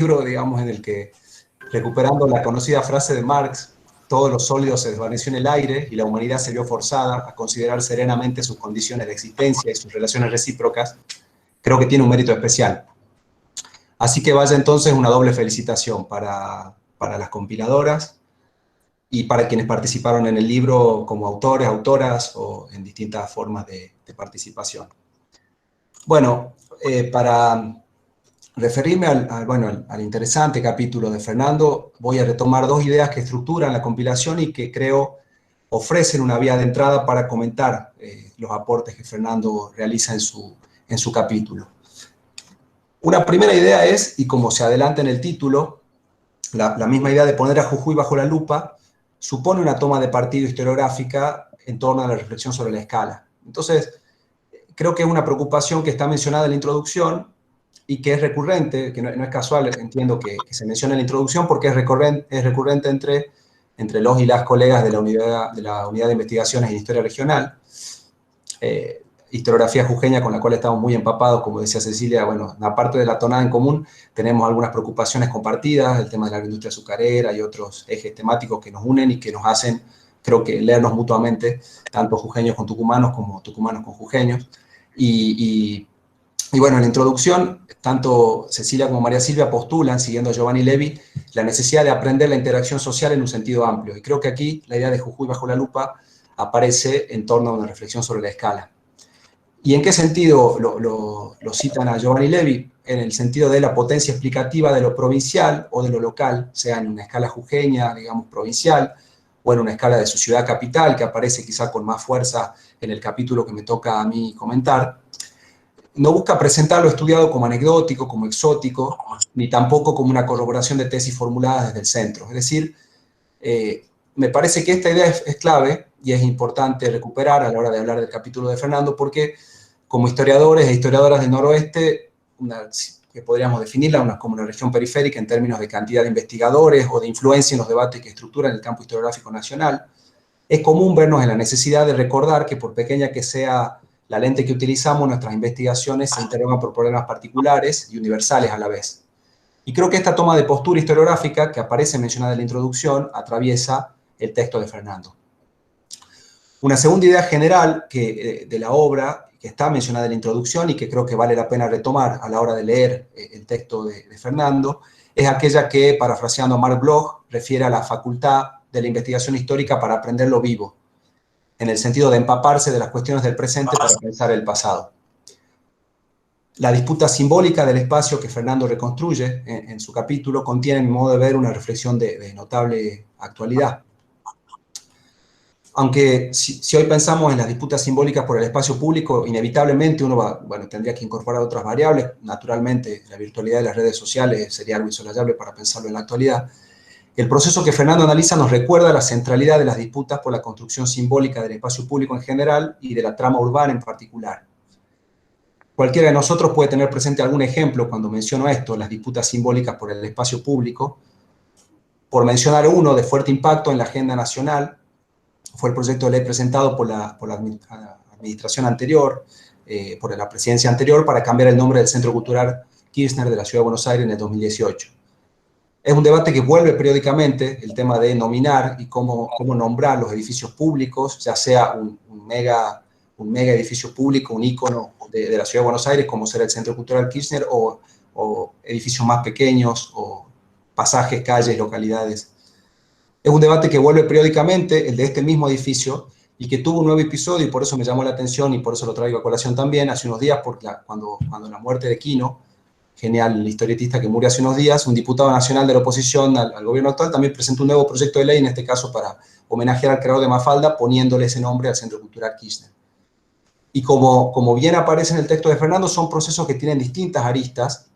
libro, digamos, en el que, recuperando la conocida frase de Marx, todo lo sólido se desvaneció en el aire y la humanidad se vio forzada a considerar serenamente sus condiciones de existencia y sus relaciones recíprocas, creo que tiene un mérito especial. Así que vaya entonces una doble felicitación para las compiladoras y para quienes participaron en el libro como autores, autoras o en distintas formas de participación. Bueno, para referirme al interesante capítulo de Fernando, voy a retomar dos ideas que estructuran la compilación y que creo ofrecen una vía de entrada para comentar los aportes que Fernando realiza en su capítulo. Una primera idea es, y como se adelanta en el título, la misma idea de poner a Jujuy bajo la lupa supone una toma de partido historiográfica en torno a la reflexión sobre la escala. Entonces, creo que es una preocupación que está mencionada en la introducción y que es recurrente, que no es casual, entiendo que se menciona en la introducción porque es recurrente entre los y las colegas de la Unidad de Investigaciones en Historia Regional. Historiografía jujeña con la cual estamos muy empapados, como decía Cecilia, bueno, aparte de la tonada en común, tenemos algunas preocupaciones compartidas, el tema de la agroindustria azucarera y otros ejes temáticos que nos unen y que nos hacen, creo que, leernos mutuamente, tanto jujeños con tucumanos como tucumanos con jujeños. Y bueno, en la introducción, tanto Cecilia como María Silvia postulan, siguiendo a Giovanni Levi, la necesidad de aprender la interacción social en un sentido amplio. Y creo que aquí la idea de Jujuy bajo la lupa aparece en torno a una reflexión sobre la escala. ¿Y en qué sentido lo citan a Giovanni Levi? En el sentido de la potencia explicativa de lo provincial o de lo local, sea en una escala jujeña, digamos, provincial, o en una escala de su ciudad capital, que aparece quizá con más fuerza en el capítulo que me toca a mí comentar. No busca presentar lo estudiado como anecdótico, como exótico, ni tampoco como una corroboración de tesis formuladas desde el centro. Es decir, me parece que esta idea es clave y es importante recuperar a la hora de hablar del capítulo de Fernando, porque como historiadores e historiadoras del noroeste, que podríamos definirla como una región periférica en términos de cantidad de investigadores o de influencia en los debates que estructuran el campo historiográfico nacional, es común vernos en la necesidad de recordar que por pequeña que sea la lente que utilizamos, nuestras investigaciones se interrogan por problemas particulares y universales a la vez. Y creo que esta toma de postura historiográfica, que aparece mencionada en la introducción, atraviesa el texto de Fernando. Una segunda idea general de la obra, que está mencionada en la introducción y que creo que vale la pena retomar a la hora de leer el texto de Fernando, es aquella que, parafraseando a Marc Bloch, refiere a la facultad de la investigación histórica para aprender lo vivo, en el sentido de empaparse de las cuestiones del presente para pensar el pasado. La disputa simbólica del espacio que Fernando reconstruye en su capítulo contiene, en mi modo de ver, una reflexión de notable actualidad. Aunque si hoy pensamos en las disputas simbólicas por el espacio público, inevitablemente uno tendría que incorporar otras variables. Naturalmente, la virtualidad de las redes sociales sería algo insolayable para pensarlo en la actualidad. El proceso que Fernando analiza nos recuerda la centralidad de las disputas por la construcción simbólica del espacio público en general y de la trama urbana en particular. Cualquiera de nosotros puede tener presente algún ejemplo cuando menciono esto, las disputas simbólicas por el espacio público. Por mencionar uno de fuerte impacto en la agenda nacional, fue el proyecto de ley presentado por la administración anterior, por la presidencia anterior, para cambiar el nombre del Centro Cultural Kirchner de la Ciudad de Buenos Aires en el 2018. Es un debate que vuelve periódicamente, el tema de nominar y cómo nombrar los edificios públicos, ya sea un mega edificio público, un ícono de la Ciudad de Buenos Aires, como será el Centro Cultural Kirchner, o edificios más pequeños, o pasajes, calles, localidades. Es un debate que vuelve periódicamente, el de este mismo edificio, y que tuvo un nuevo episodio, y por eso me llamó la atención, y por eso lo traigo a colación también, hace unos días, porque cuando la muerte de Quino, genial historietista que murió hace unos días, un diputado nacional de la oposición al gobierno actual también presentó un nuevo proyecto de ley, en este caso para homenajear al creador de Mafalda, poniéndole ese nombre al Centro Cultural Kirchner. Y como bien aparece en el texto de Fernando, son procesos que tienen distintas aristas,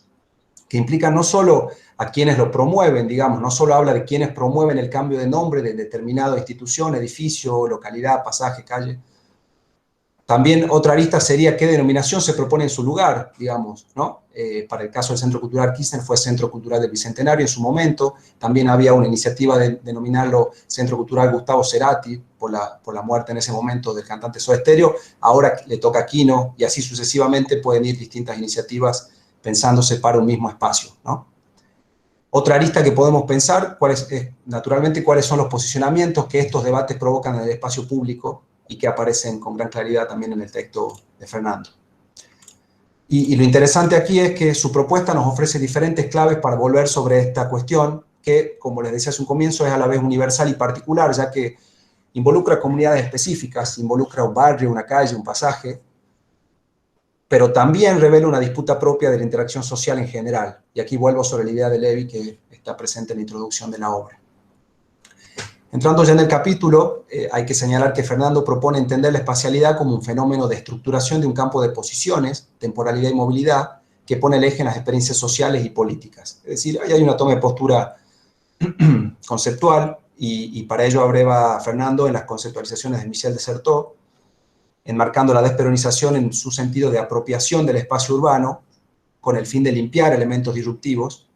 que implican no solo a quienes lo promueven, digamos, no solo habla de quienes promueven el cambio de nombre de determinada institución, edificio, localidad, pasaje, calle. También otra arista sería qué denominación se propone en su lugar, digamos, ¿no? Para el caso del Centro Cultural Kirchner fue Centro Cultural del Bicentenario en su momento. También había una iniciativa de denominarlo Centro Cultural Gustavo Cerati por la muerte en ese momento del cantante Soda Stereo. Ahora le toca a Quino y así sucesivamente pueden ir distintas iniciativas pensándose para un mismo espacio, ¿no? Otra arista que podemos pensar, naturalmente, cuáles son los posicionamientos que estos debates provocan en el espacio público y que aparecen con gran claridad también en el texto de Fernando. Y lo interesante aquí es que su propuesta nos ofrece diferentes claves para volver sobre esta cuestión, que, como les decía hace un comienzo, es a la vez universal y particular, ya que involucra comunidades específicas, involucra un barrio, una calle, un pasaje, pero también revela una disputa propia de la interacción social en general. Y aquí vuelvo sobre la idea de Levi que está presente en la introducción de la obra. Entrando ya en el capítulo, hay que señalar que Fernando propone entender la espacialidad como un fenómeno de estructuración de un campo de posiciones, temporalidad y movilidad, que pone el eje en las experiencias sociales y políticas. Es decir, ahí hay una toma de postura conceptual, y para ello abreva Fernando en las conceptualizaciones de Michel de Certeau, enmarcando la desperonización en su sentido de apropiación del espacio urbano con el fin de limpiar elementos disruptivos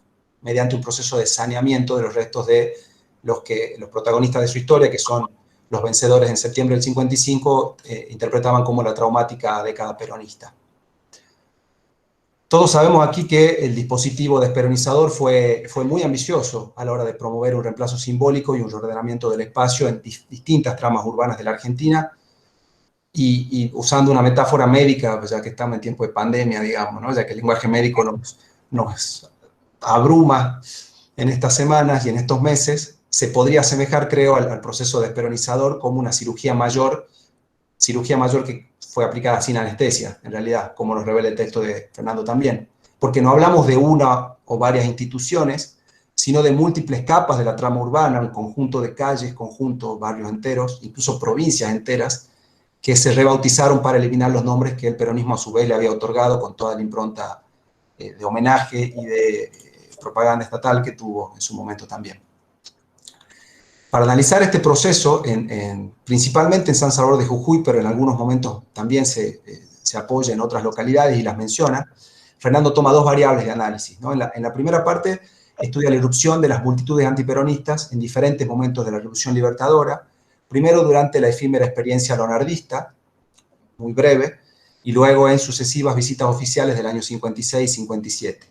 mediante un proceso de saneamiento de los restos de los protagonistas de su historia, que son los vencedores en septiembre del 55, interpretaban como la traumática década peronista. Todos sabemos aquí que el dispositivo desperonizador fue muy ambicioso a la hora de promover un reemplazo simbólico y un reordenamiento del espacio en distintas tramas urbanas de la Argentina, y usando una metáfora médica, ya que estamos en tiempo de pandemia, digamos, ¿no? Ya que el lenguaje médico nos abruma en estas semanas y en estos meses, se podría asemejar, creo, al proceso desperonizador como una cirugía mayor que fue aplicada sin anestesia, en realidad, como nos revela el texto de Fernando también. Porque no hablamos de una o varias instituciones, sino de múltiples capas de la trama urbana, un conjunto de calles, conjuntos, barrios enteros, incluso provincias enteras, que se rebautizaron para eliminar los nombres que el peronismo a su vez le había otorgado con toda la impronta de homenaje y de propaganda estatal que tuvo en su momento también. Para analizar este proceso, principalmente en San Salvador de Jujuy, pero en algunos momentos también se apoya en otras localidades y las menciona, Fernando toma dos variables de análisis, ¿no? En la primera parte estudia la irrupción de las multitudes antiperonistas en diferentes momentos de la Revolución Libertadora, primero durante la efímera experiencia leonardista, muy breve, y luego en sucesivas visitas oficiales del año 56 y 57.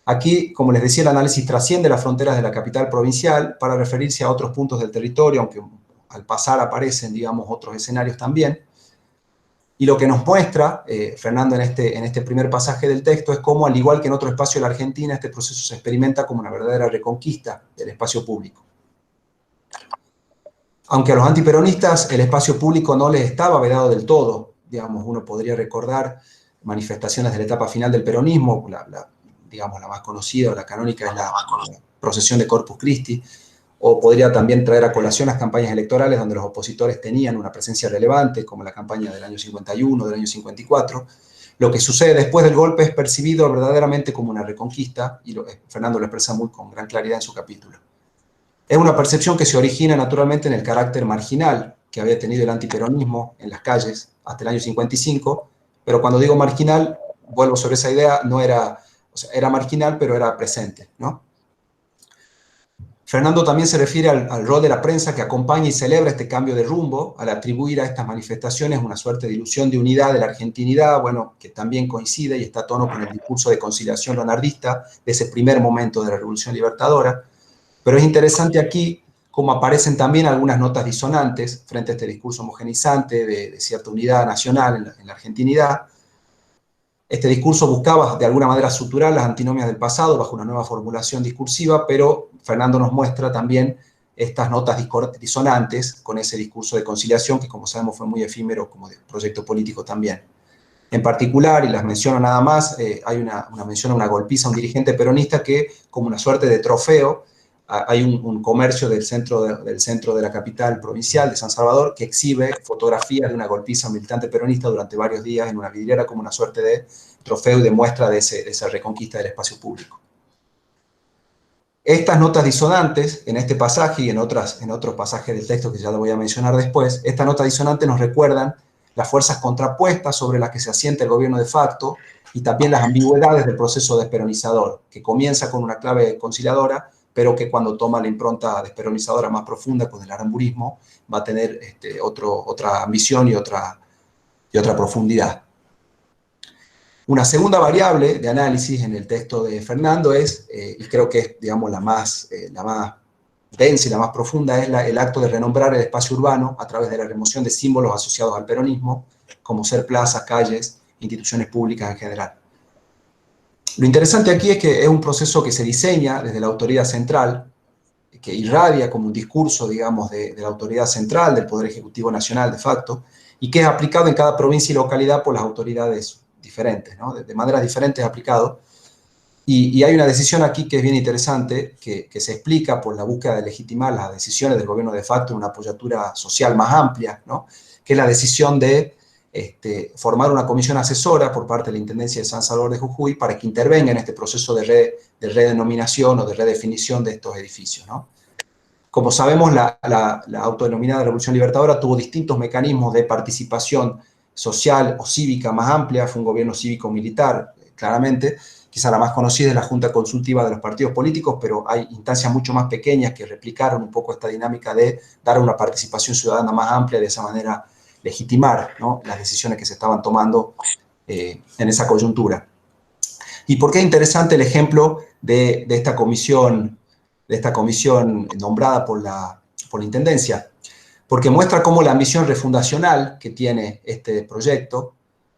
Aquí, como les decía, el análisis trasciende las fronteras de la capital provincial para referirse a otros puntos del territorio, aunque al pasar aparecen, digamos, otros escenarios también. Y lo que nos muestra Fernando en este primer pasaje del texto es cómo, al igual que en otro espacio de la Argentina, este proceso se experimenta como una verdadera reconquista del espacio público. Aunque a los antiperonistas el espacio público no les estaba vedado del todo, digamos, uno podría recordar manifestaciones de la etapa final del peronismo, digamos, la más conocida o la canónica es la procesión de Corpus Christi, o podría también traer a colación las campañas electorales donde los opositores tenían una presencia relevante, como la campaña del año 51, del año 54. Lo que sucede después del golpe es percibido verdaderamente como una reconquista, y Fernando lo expresa con gran claridad en su capítulo. Es una percepción que se origina naturalmente en el carácter marginal que había tenido el antiperonismo en las calles hasta el año 55, pero cuando digo marginal, vuelvo sobre esa idea, no era, o sea, era marginal, pero era presente, ¿no? Fernando también se refiere al rol de la prensa que acompaña y celebra este cambio de rumbo, al atribuir a estas manifestaciones una suerte de ilusión de unidad de la argentinidad, bueno, que también coincide y está a tono con el discurso de conciliación leonardista de ese primer momento de la Revolución Libertadora. Pero es interesante aquí cómo aparecen también algunas notas disonantes frente a este discurso homogenizante de cierta unidad nacional en la argentinidad. Este discurso buscaba de alguna manera suturar las antinomias del pasado bajo una nueva formulación discursiva, pero Fernando nos muestra también estas notas disonantes con ese discurso de conciliación que, como sabemos, fue muy efímero como de proyecto político también. En particular, y las menciono nada más, hay una mención a una golpiza a un dirigente peronista que, como una suerte de trofeo, hay un comercio del centro de la capital provincial de San Salvador que exhibe fotografías de una golpiza a un militante peronista durante varios días en una vidriera como una suerte de trofeo y de muestra de esa reconquista del espacio público. Estas notas disonantes, en este pasaje y en otros pasajes del texto que ya lo voy a mencionar después, estas notas disonantes nos recuerdan las fuerzas contrapuestas sobre las que se asienta el gobierno de facto y también las ambigüedades del proceso desperonizador, que comienza con una clave conciliadora, pero que cuando toma la impronta desperonizadora más profunda con el aramburismo va a tener otra ambición y otra profundidad. Una segunda variable de análisis en el texto de Fernando es, y creo que es, digamos, la más densa y la más profunda, es el acto de renombrar el espacio urbano a través de la remoción de símbolos asociados al peronismo, como ser plazas, calles, instituciones públicas en general. Lo interesante aquí es que es un proceso que se diseña desde la autoridad central, que irradia como un discurso, digamos, de la autoridad central, del Poder Ejecutivo Nacional de facto, y que es aplicado en cada provincia y localidad por las autoridades diferentes, ¿no? De maneras diferentes aplicado. Y hay una decisión aquí que es bien interesante, que se explica por la búsqueda de legitimar las decisiones del gobierno de facto en una apoyatura social más amplia, ¿no? Que es la decisión de formar una comisión asesora por parte de la Intendencia de San Salvador de Jujuy para que intervenga en este proceso de redenominación o de redefinición de estos edificios, ¿no? Como sabemos, la autodenominada Revolución Libertadora tuvo distintos mecanismos de participación social o cívica más amplia, fue un gobierno cívico-militar, claramente. Quizá la más conocida es la Junta Consultiva de los Partidos Políticos, pero hay instancias mucho más pequeñas que replicaron un poco esta dinámica de dar una participación ciudadana más amplia, de esa manera legitimar, ¿no?, las decisiones que se estaban tomando en esa coyuntura. ¿Y por qué es interesante el ejemplo de esta comisión nombrada por la Intendencia? Porque muestra cómo la ambición refundacional que tiene este proyecto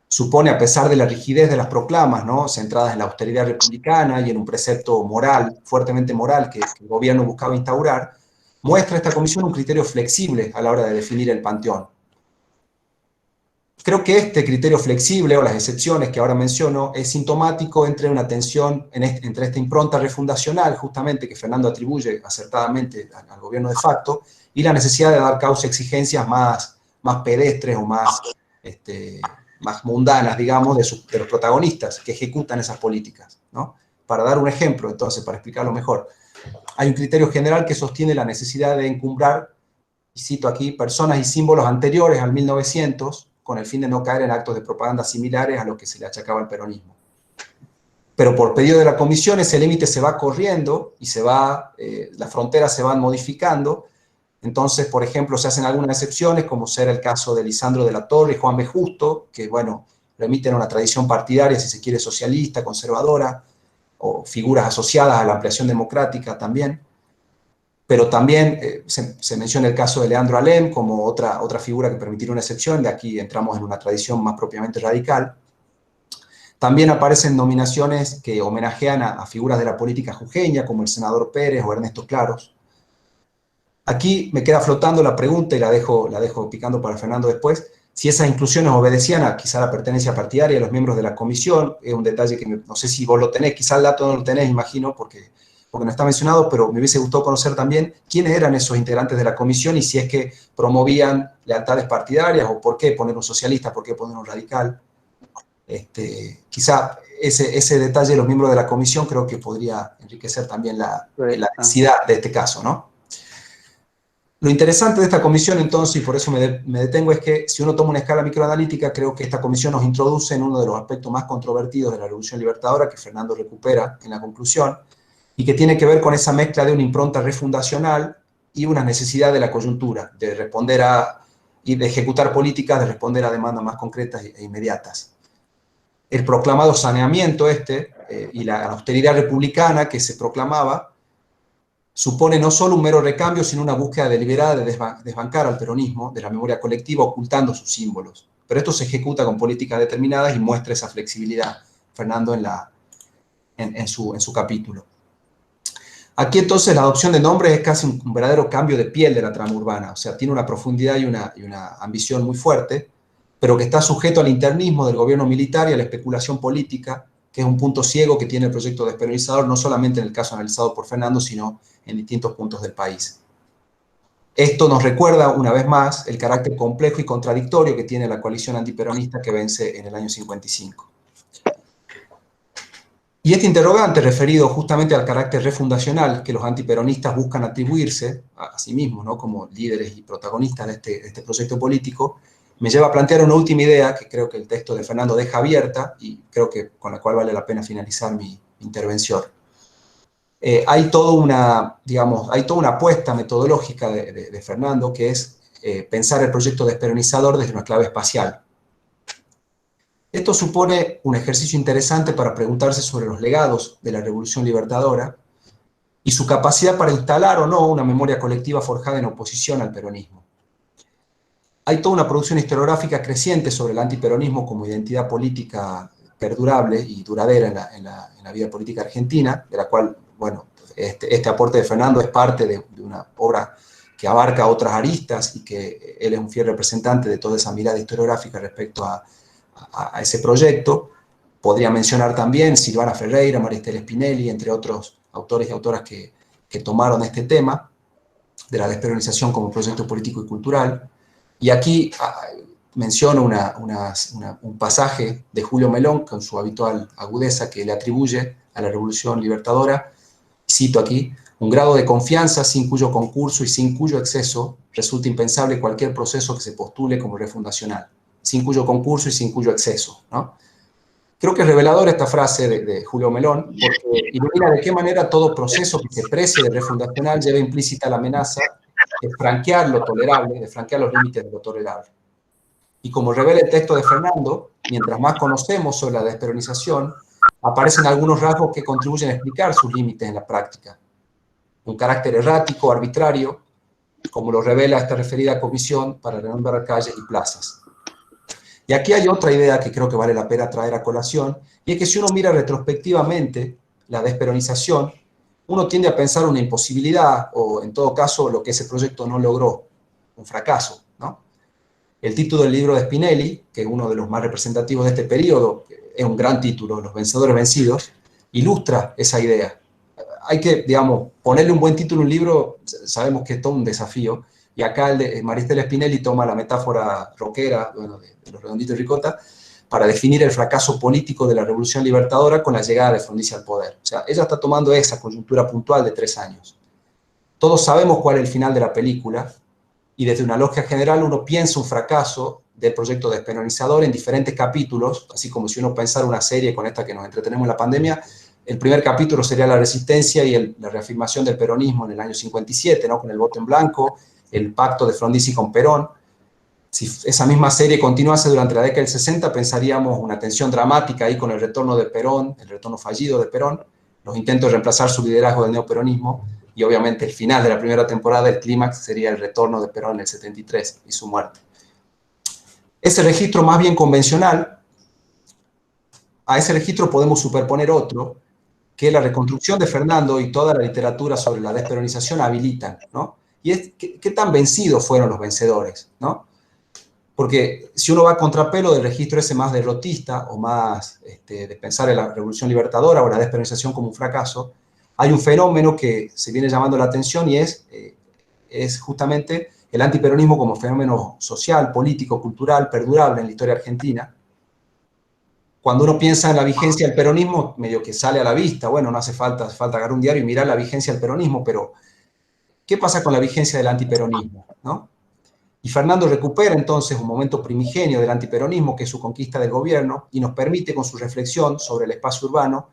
supone, a pesar de la rigidez de las proclamas, ¿no?, centradas en la austeridad republicana y en un precepto moral, fuertemente moral, que el gobierno buscaba instaurar, muestra esta comisión un criterio flexible a la hora de definir el panteón. Creo que este criterio flexible, o las excepciones que ahora menciono, es sintomático entre una tensión entre esta impronta refundacional, justamente, que Fernando atribuye acertadamente al gobierno de facto, y la necesidad de dar causa a exigencias más pedestres o más mundanas, digamos, de los protagonistas que ejecutan esas políticas, ¿no? Para dar un ejemplo, entonces, para explicarlo mejor, hay un criterio general que sostiene la necesidad de encumbrar, y cito aquí, personas y símbolos anteriores al 1900, con el fin de no caer en actos de propaganda similares a lo que se le achacaba al peronismo. Pero por pedido de la comisión, ese límite se va corriendo y las fronteras se van modificando. Entonces, por ejemplo, se hacen algunas excepciones, como ser el caso de Lisandro de la Torre y Juan B. Justo, que, bueno, remiten a una tradición partidaria, si se quiere, socialista, conservadora, o figuras asociadas a la ampliación democrática también. Pero también se menciona el caso de Leandro Alem como otra figura que permitiría una excepción. De aquí entramos en una tradición más propiamente radical. También aparecen nominaciones que homenajean a figuras de la política jujeña, como el senador Pérez o Ernesto Claros. Aquí me queda flotando la pregunta, y la dejo picando para Fernando después, si esas inclusiones obedecían a quizá la pertenencia partidaria de los miembros de la comisión. Es un detalle que no sé si vos lo tenés, quizá el dato no lo tenés, imagino, porque no está mencionado, pero me hubiese gustado conocer también quiénes eran esos integrantes de la comisión y si es que promovían lealtades partidarias, o por qué poner un socialista, por qué poner un radical. Quizá ese detalle de los miembros de la comisión creo que podría enriquecer también la densidad de este caso, ¿no? Lo interesante de esta comisión, entonces, y por eso me detengo, es que si uno toma una escala microanalítica, creo que esta comisión nos introduce en uno de los aspectos más controvertidos de la Revolución Libertadora, que Fernando recupera en la conclusión, y que tiene que ver con esa mezcla de una impronta refundacional y una necesidad de la coyuntura, de responder y de ejecutar políticas, de responder a demandas más concretas e inmediatas. El proclamado saneamiento y la austeridad republicana que se proclamaba supone no solo un mero recambio, sino una búsqueda deliberada de desbancar al peronismo de la memoria colectiva, ocultando sus símbolos. Pero esto se ejecuta con políticas determinadas y muestra esa flexibilidad, Fernando, en su capítulo. Aquí entonces la adopción de nombres es casi un verdadero cambio de piel de la trama urbana, o sea, tiene una profundidad y una ambición muy fuerte, pero que está sujeto al internismo del gobierno militar y a la especulación política, que es un punto ciego que tiene el proyecto desperonizador, no solamente en el caso analizado por Fernando, sino en distintos puntos del país. Esto nos recuerda, una vez más, el carácter complejo y contradictorio que tiene la coalición antiperonista que vence en el año 55. Y este interrogante, referido justamente al carácter refundacional que los antiperonistas buscan atribuirse a sí mismos, ¿no?, como líderes y protagonistas de este proyecto político, me lleva a plantear una última idea que creo que el texto de Fernando deja abierta y creo que con la cual vale la pena finalizar mi intervención. Hay toda una apuesta metodológica de Fernando, que es pensar el proyecto desperonizador desde una clave espacial. Esto supone un ejercicio interesante para preguntarse sobre los legados de la Revolución Libertadora y su capacidad para instalar o no una memoria colectiva forjada en oposición al peronismo. Hay toda una producción historiográfica creciente sobre el antiperonismo como identidad política perdurable y duradera en la vida política argentina, de la cual, bueno, este aporte de Fernando es parte de una obra que abarca otras aristas y que él es un fiel representante de toda esa mirada historiográfica respecto a ese proyecto. Podría mencionar también Silvana Ferreira, María Estela Spinelli, entre otros autores y autoras que tomaron este tema de la desperonalización como proyecto político y cultural. Y aquí menciono un pasaje de Julio Melón, con su habitual agudeza que le atribuye a la Revolución Libertadora. Cito aquí: un grado de confianza sin cuyo concurso y sin cuyo exceso resulta impensable cualquier proceso que se postule como refundacional. Sin cuyo concurso y sin cuyo exceso, ¿no? Creo que es reveladora esta frase de Julio Melón, porque ilumina de qué manera todo proceso que se precie de refundacional lleva implícita la amenaza de franquear lo tolerable, de franquear los límites de lo tolerable. Y como revela el texto de Fernando, mientras más conocemos sobre la desperonización, aparecen algunos rasgos que contribuyen a explicar sus límites en la práctica. Un carácter errático, arbitrario, como lo revela esta referida comisión para renombrar calles y plazas. Y aquí hay otra idea que creo que vale la pena traer a colación, y es que si uno mira retrospectivamente la desperonización, uno tiende a pensar una imposibilidad, o en todo caso lo que ese proyecto no logró, un fracaso, ¿no? El título del libro de Spinelli, que es uno de los más representativos de este periodo, es un gran título, Los vencedores vencidos, ilustra esa idea. Hay que, digamos, ponerle un buen título a un libro, sabemos que es todo un desafío, y acá María Estela Spinelli toma la metáfora rockera, bueno, de los Redonditos de Ricota, para definir el fracaso político de la Revolución Libertadora con la llegada de Frondizi al poder. O sea, ella está tomando esa coyuntura puntual de 3 años. Todos sabemos cuál es el final de la película, y desde una lógica general uno piensa un fracaso del proyecto despenalizador en diferentes capítulos, así como si uno pensara una serie con esta que nos entretenemos en la pandemia. El primer capítulo sería la resistencia y la reafirmación del peronismo en el año 57, ¿no? Con el voto en blanco, el pacto de Frondizi con Perón. Si esa misma serie continuase durante la década del 60, pensaríamos una tensión dramática ahí con el retorno de Perón, el retorno fallido de Perón, los intentos de reemplazar su liderazgo del neoperonismo, y obviamente el final de la primera temporada, el clímax, sería el retorno de Perón en el 73 y su muerte. Ese registro más bien convencional, a ese registro podemos superponer otro, que la reconstrucción de Fernando y toda la literatura sobre la desperonización habilitan, ¿no? Y es qué tan vencidos fueron los vencedores, ¿no? Porque si uno va a contrapelo del registro ese más derrotista o más de pensar en la Revolución Libertadora o la despenalización como un fracaso, hay un fenómeno que se viene llamando la atención y es justamente el antiperonismo como fenómeno social, político, cultural, perdurable en la historia argentina. Cuando uno piensa en la vigencia del peronismo, medio que sale a la vista, bueno, no hace falta agarrar un diario y mirar la vigencia del peronismo, pero ¿qué pasa con la vigencia del antiperonismo, ¿no? Y Fernando recupera entonces un momento primigenio del antiperonismo, que es su conquista del gobierno, y nos permite con su reflexión sobre el espacio urbano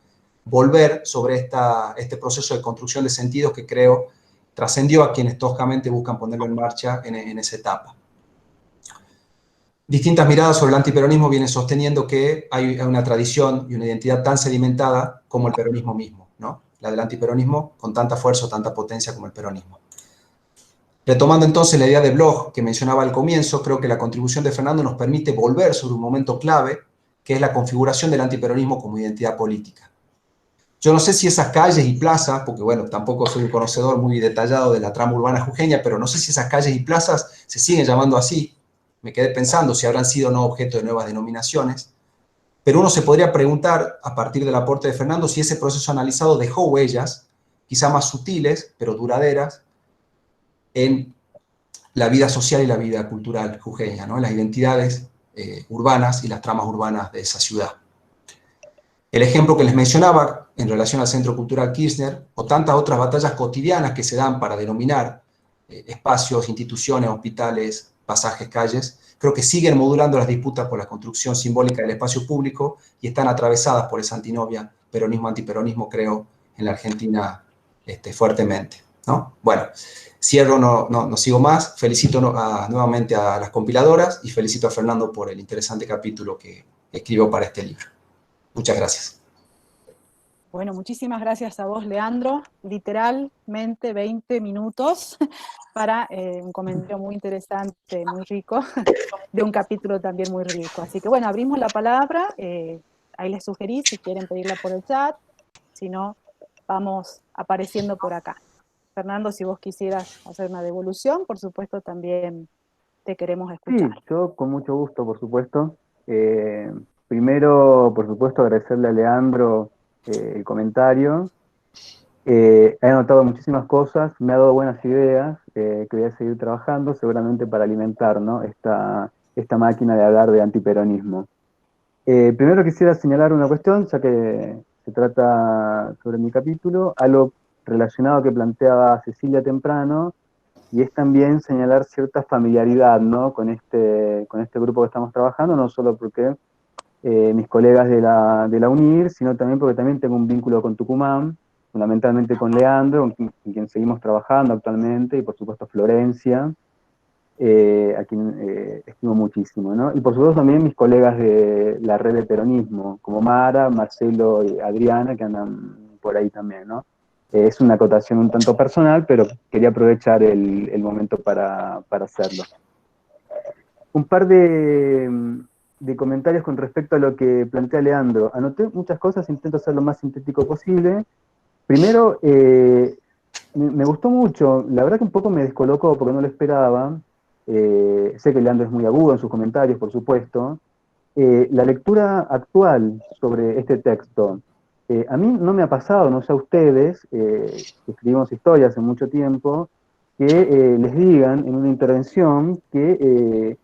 volver sobre este proceso de construcción de sentidos que creo trascendió a quienes toscamente buscan ponerlo en marcha en esa etapa. Distintas miradas sobre el antiperonismo vienen sosteniendo que hay una tradición y una identidad tan sedimentada como el peronismo mismo, ¿no? La del antiperonismo con tanta fuerza o tanta potencia como el peronismo. Retomando entonces la idea de Bloch que mencionaba al comienzo, creo que la contribución de Fernando nos permite volver sobre un momento clave, que es la configuración del antiperonismo como identidad política. Yo no sé si esas calles y plazas, porque bueno, tampoco soy un conocedor muy detallado de la trama urbana jujeña, pero no sé si esas calles y plazas se siguen llamando así. Me quedé pensando si habrán sido o no objeto de nuevas denominaciones. Pero uno se podría preguntar, a partir del aporte de Fernando, si ese proceso analizado dejó huellas, quizá más sutiles, pero duraderas, en la vida social y la vida cultural jujeña, ¿no? Las identidades urbanas y las tramas urbanas de esa ciudad. El ejemplo que les mencionaba en relación al Centro Cultural Kirchner, o tantas otras batallas cotidianas que se dan para denominar espacios, instituciones, hospitales, pasajes, calles, creo que siguen modulando las disputas por la construcción simbólica del espacio público y están atravesadas por esa antinomia peronismo-antiperonismo, creo, en la Argentina fuertemente, ¿no? Bueno, cierro, no sigo más. Felicito nuevamente a las compiladoras y felicito a Fernando por el interesante capítulo que escribo para este libro. Muchas gracias. Bueno, muchísimas gracias a vos, Leandro. Literalmente 20 minutos para un comentario muy interesante, muy rico, de un capítulo también muy rico. Así que bueno, abrimos la palabra. Ahí les sugerí si quieren pedirla por el chat. Si no, vamos apareciendo por acá. Fernando, si vos quisieras hacer una devolución, por supuesto, también te queremos escuchar. Sí, yo con mucho gusto, por supuesto. Eh, Primero, por supuesto, agradecerle a Leandro el comentario. He anotado muchísimas cosas, me ha dado buenas ideas que voy a seguir trabajando, seguramente para alimentar, ¿no? esta máquina de hablar de antiperonismo. Primero quisiera señalar una cuestión, ya que se trata sobre mi capítulo, algo relacionado que planteaba Cecilia temprano, y es también señalar cierta familiaridad, ¿no? Con este grupo que estamos trabajando, no solo porque mis colegas de la UNIR, sino también porque también tengo un vínculo con Tucumán, fundamentalmente con Leandro, con quien seguimos trabajando actualmente, y por supuesto Florencia, a quien estimo muchísimo, ¿no? Y por supuesto también mis colegas de la red de peronismo, como Mara, Marcelo y Adriana, que andan por ahí también, ¿no? Es una acotación un tanto personal, pero quería aprovechar el momento para hacerlo. Un par de comentarios con respecto a lo que plantea Leandro. Anoté muchas cosas, intento ser lo más sintético posible. Primero, me gustó mucho, la verdad que un poco me descolocó porque no lo esperaba. Sé que Leandro es muy agudo en sus comentarios, por supuesto. La lectura actual sobre este texto, a mí no me ha pasado, no sé a ustedes, que escribimos historias hace mucho tiempo, que les digan en una intervención que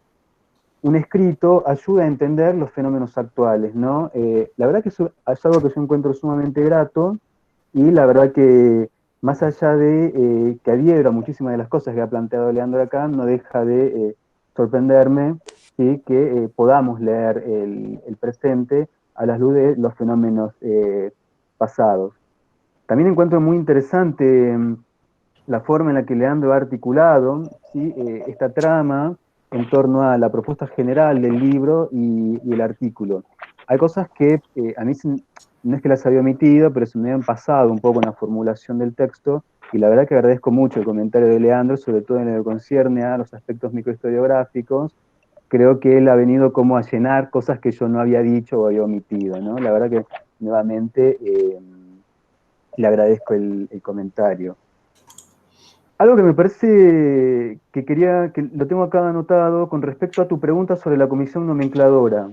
un escrito ayuda a entender los fenómenos actuales, ¿no? La verdad que eso es algo que yo encuentro sumamente grato, y la verdad que más allá de que adhiero a muchísimas de las cosas que ha planteado Leandro acá, no deja de sorprenderme, ¿sí? Que podamos leer el presente a la luz de los fenómenos pasados. También encuentro muy interesante la forma en la que Leandro ha articulado, ¿sí? Esta trama en torno a la propuesta general del libro y el artículo. Hay cosas que a mí no es que las había omitido, pero se me habían pasado un poco en la formulación del texto, y la verdad que agradezco mucho el comentario de Leandro, sobre todo en lo que concierne a los aspectos microhistoriográficos. Creo que él ha venido como a llenar cosas que yo no había dicho o había omitido, ¿no? La verdad que nuevamente le agradezco el comentario. Algo que me parece que quería, que lo tengo acá anotado con respecto a tu pregunta sobre la comisión nomencladora.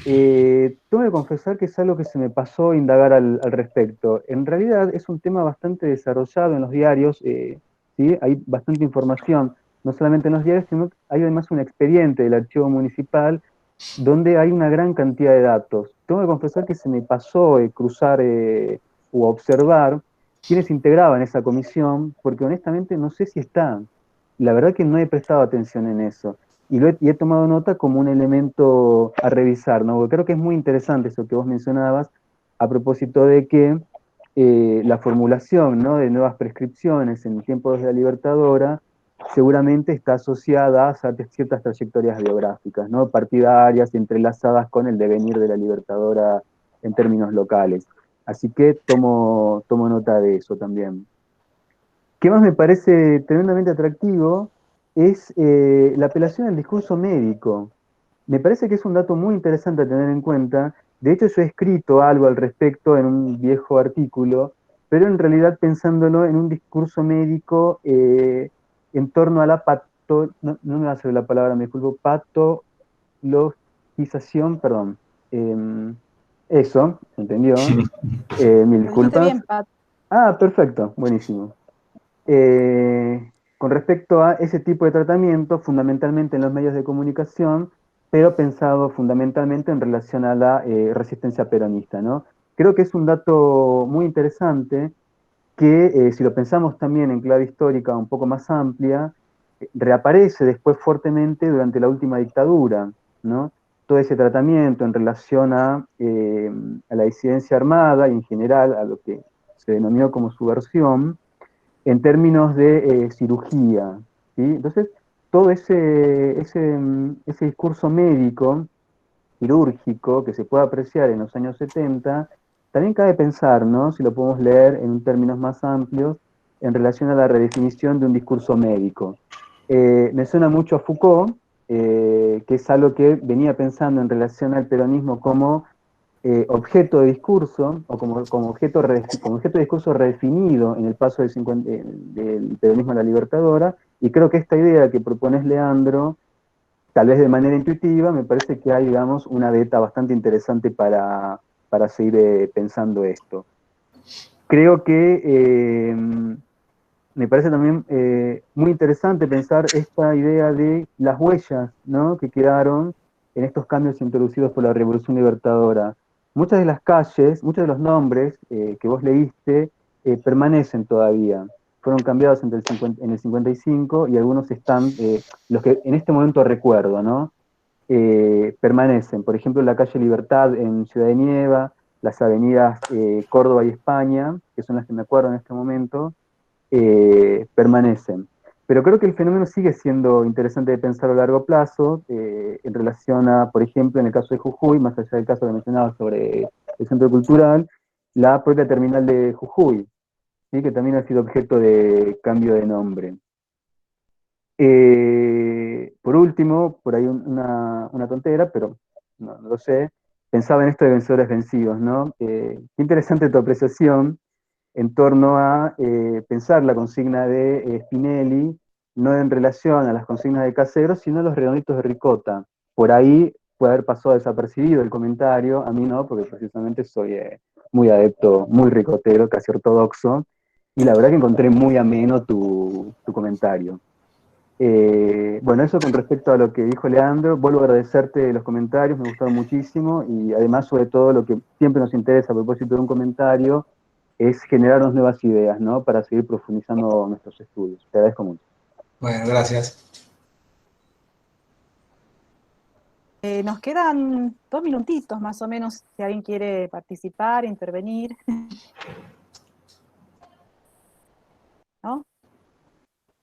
Tengo que confesar que es algo que se me pasó indagar al respecto. En realidad es un tema bastante desarrollado en los diarios, ¿sí? Hay bastante información, no solamente en los diarios, sino que hay además un expediente del archivo municipal donde hay una gran cantidad de datos. Tengo que confesar que se me pasó cruzar o observar quiénes integraban esa comisión, porque honestamente no sé si están. La verdad que no he prestado atención en eso. Y he tomado nota como un elemento a revisar, ¿no? Porque creo que es muy interesante eso que vos mencionabas a propósito de que la formulación, ¿no? De nuevas prescripciones en tiempos de la Libertadora seguramente está asociada a ciertas trayectorias biográficas, ¿no? Partidarias y entrelazadas con el devenir de la Libertadora en términos locales. Así que tomo nota de eso también. ¿Qué más me parece tremendamente atractivo? Es la apelación al discurso médico. Me parece que es un dato muy interesante a tener en cuenta. De hecho, yo he escrito algo al respecto en un viejo artículo, pero en realidad pensándolo en un discurso médico en torno a la no me va a salir la palabra, me disculpo, patologización, perdón. Eso, ¿entendió? Mil Lo dijiste disculpas. bien, Pat. Ah, perfecto, buenísimo. Con respecto a ese tipo de tratamiento, fundamentalmente en los medios de comunicación, pero pensado fundamentalmente en relación a la resistencia peronista, ¿no? Creo que es un dato muy interesante que, si lo pensamos también en clave histórica un poco más amplia, reaparece después fuertemente durante la última dictadura, ¿no? Todo ese tratamiento en relación a la disidencia armada y en general a lo que se denominó como subversión, en términos de cirugía, ¿sí? Entonces, todo ese discurso médico quirúrgico que se puede apreciar en los años 70, también cabe pensar, ¿no?, si lo podemos leer en términos más amplios, en relación a la redefinición de un discurso médico. Me suena mucho a Foucault, que es algo que venía pensando en relación al peronismo como objeto de discurso, o como objeto de discurso redefinido en el paso del peronismo a la libertadora, y creo que esta idea que propones, Leandro, tal vez de manera intuitiva, me parece que hay, digamos, una beta bastante interesante para seguir pensando esto. Creo que me parece también muy interesante pensar esta idea de las huellas, ¿no?, que quedaron en estos cambios introducidos por la Revolución Libertadora. Muchas de las calles, muchos de los nombres que vos leíste permanecen todavía. Fueron cambiados en el 55 y algunos están, los que en este momento recuerdo, ¿no?, permanecen. Por ejemplo, la calle Libertad en Ciudad de Nieva, las avenidas Córdoba y España, que son las que me acuerdo en este momento, permanecen. Pero creo que el fenómeno sigue siendo interesante de pensar a largo plazo, en relación a, por ejemplo, en el caso de Jujuy, más allá del caso que mencionaba sobre el centro cultural, la propia terminal de Jujuy, ¿sí?, que también ha sido objeto de cambio de nombre. Por último, por ahí una tontera, pero no lo sé, pensaba en esto de vencedores vencidos, ¿no? Qué interesante tu apreciación en torno a pensar la consigna de Spinelli, no en relación a las consignas de Caseros, sino a los redonditos de ricota. Por ahí puede haber pasado desapercibido el comentario, a mí no, porque precisamente soy muy adepto, muy ricotero, casi ortodoxo, y la verdad que encontré muy ameno tu comentario. Bueno, eso con respecto a lo que dijo Leandro. Vuelvo a agradecerte los comentarios, me gustaron muchísimo, y además, sobre todo, lo que siempre nos interesa a propósito de un comentario es generarnos nuevas ideas, ¿no?, para seguir profundizando nuestros estudios. Te agradezco mucho. Bueno, gracias. Nos quedan 2 minutitos más o menos, si alguien quiere participar, intervenir. ¿No?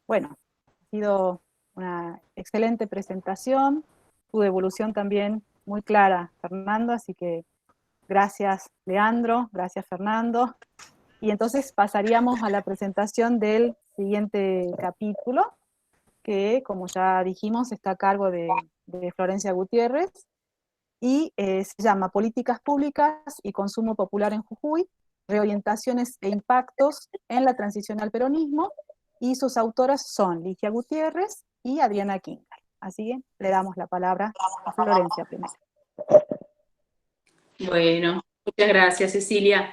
Bueno, ha sido una excelente presentación, tu devolución también muy clara, Fernando, así que gracias, Leandro, gracias, Fernando. Y entonces pasaríamos a la presentación del siguiente capítulo, que, como ya dijimos, está a cargo de Florencia Gutiérrez, y se llama Políticas Públicas y Consumo Popular en Jujuy, reorientaciones e impactos en la transición al peronismo, y sus autoras son Ligia Gutiérrez y Adriana Kingal. Así que le damos la palabra a Florencia primero. Bueno, muchas gracias, Cecilia.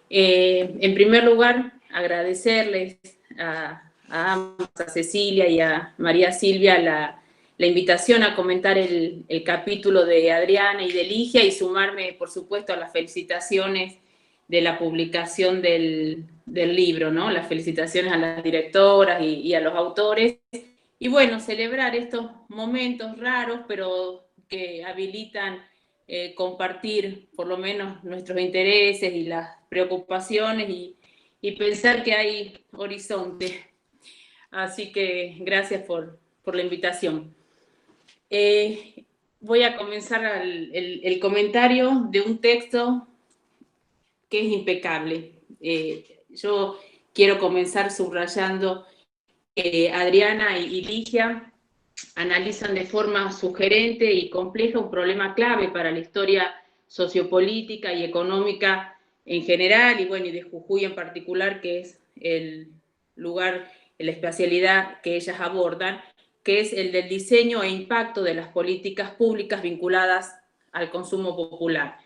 En primer lugar, agradecerles a ambas, a Cecilia y a María Silvia, la invitación a comentar el capítulo de Adriana y de Ligia, y sumarme, por supuesto, a las felicitaciones de la publicación del libro, ¿no? Las felicitaciones a las directoras y a los autores. Y bueno, celebrar estos momentos raros, pero que habilitan compartir por lo menos nuestros intereses y las preocupaciones, y pensar que hay horizonte. Así que gracias por la invitación. Voy a comenzar el comentario de un texto que es impecable. Yo quiero comenzar subrayando que Adriana y Ligia analizan de forma sugerente y compleja un problema clave para la historia sociopolítica y económica en general, y bueno, y de Jujuy en particular, que es el lugar, la especialidad que ellas abordan, que es el del diseño e impacto de las políticas públicas vinculadas al consumo popular.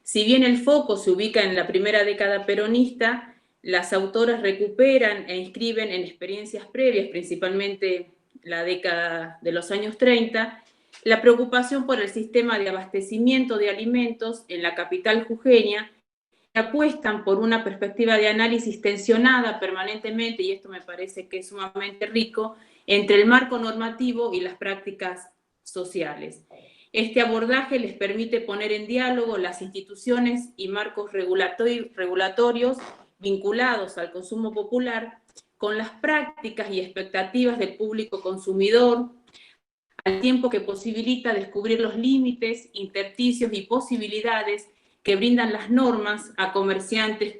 Si bien el foco se ubica en la primera década peronista, las autoras recuperan e inscriben en experiencias previas, principalmente la década de los años 30, la preocupación por el sistema de abastecimiento de alimentos en la capital jujeña, que apuestan por una perspectiva de análisis tensionada permanentemente, y esto me parece que es sumamente rico, entre el marco normativo y las prácticas sociales. Este abordaje les permite poner en diálogo las instituciones y marcos regulatorios vinculados al consumo popular con las prácticas y expectativas del público consumidor, al tiempo que posibilita descubrir los límites, intersticios y posibilidades que brindan las normas a comerciantes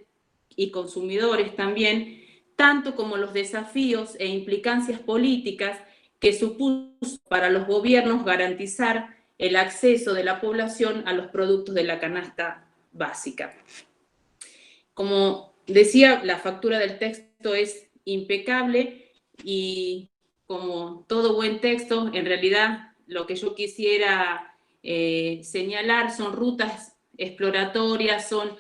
y consumidores también, tanto como los desafíos e implicancias políticas que supuso para los gobiernos garantizar el acceso de la población a los productos de la canasta básica. Como decía, la factura del texto es impecable y, como todo buen texto, en realidad lo que yo quisiera señalar son rutas exploratorias, son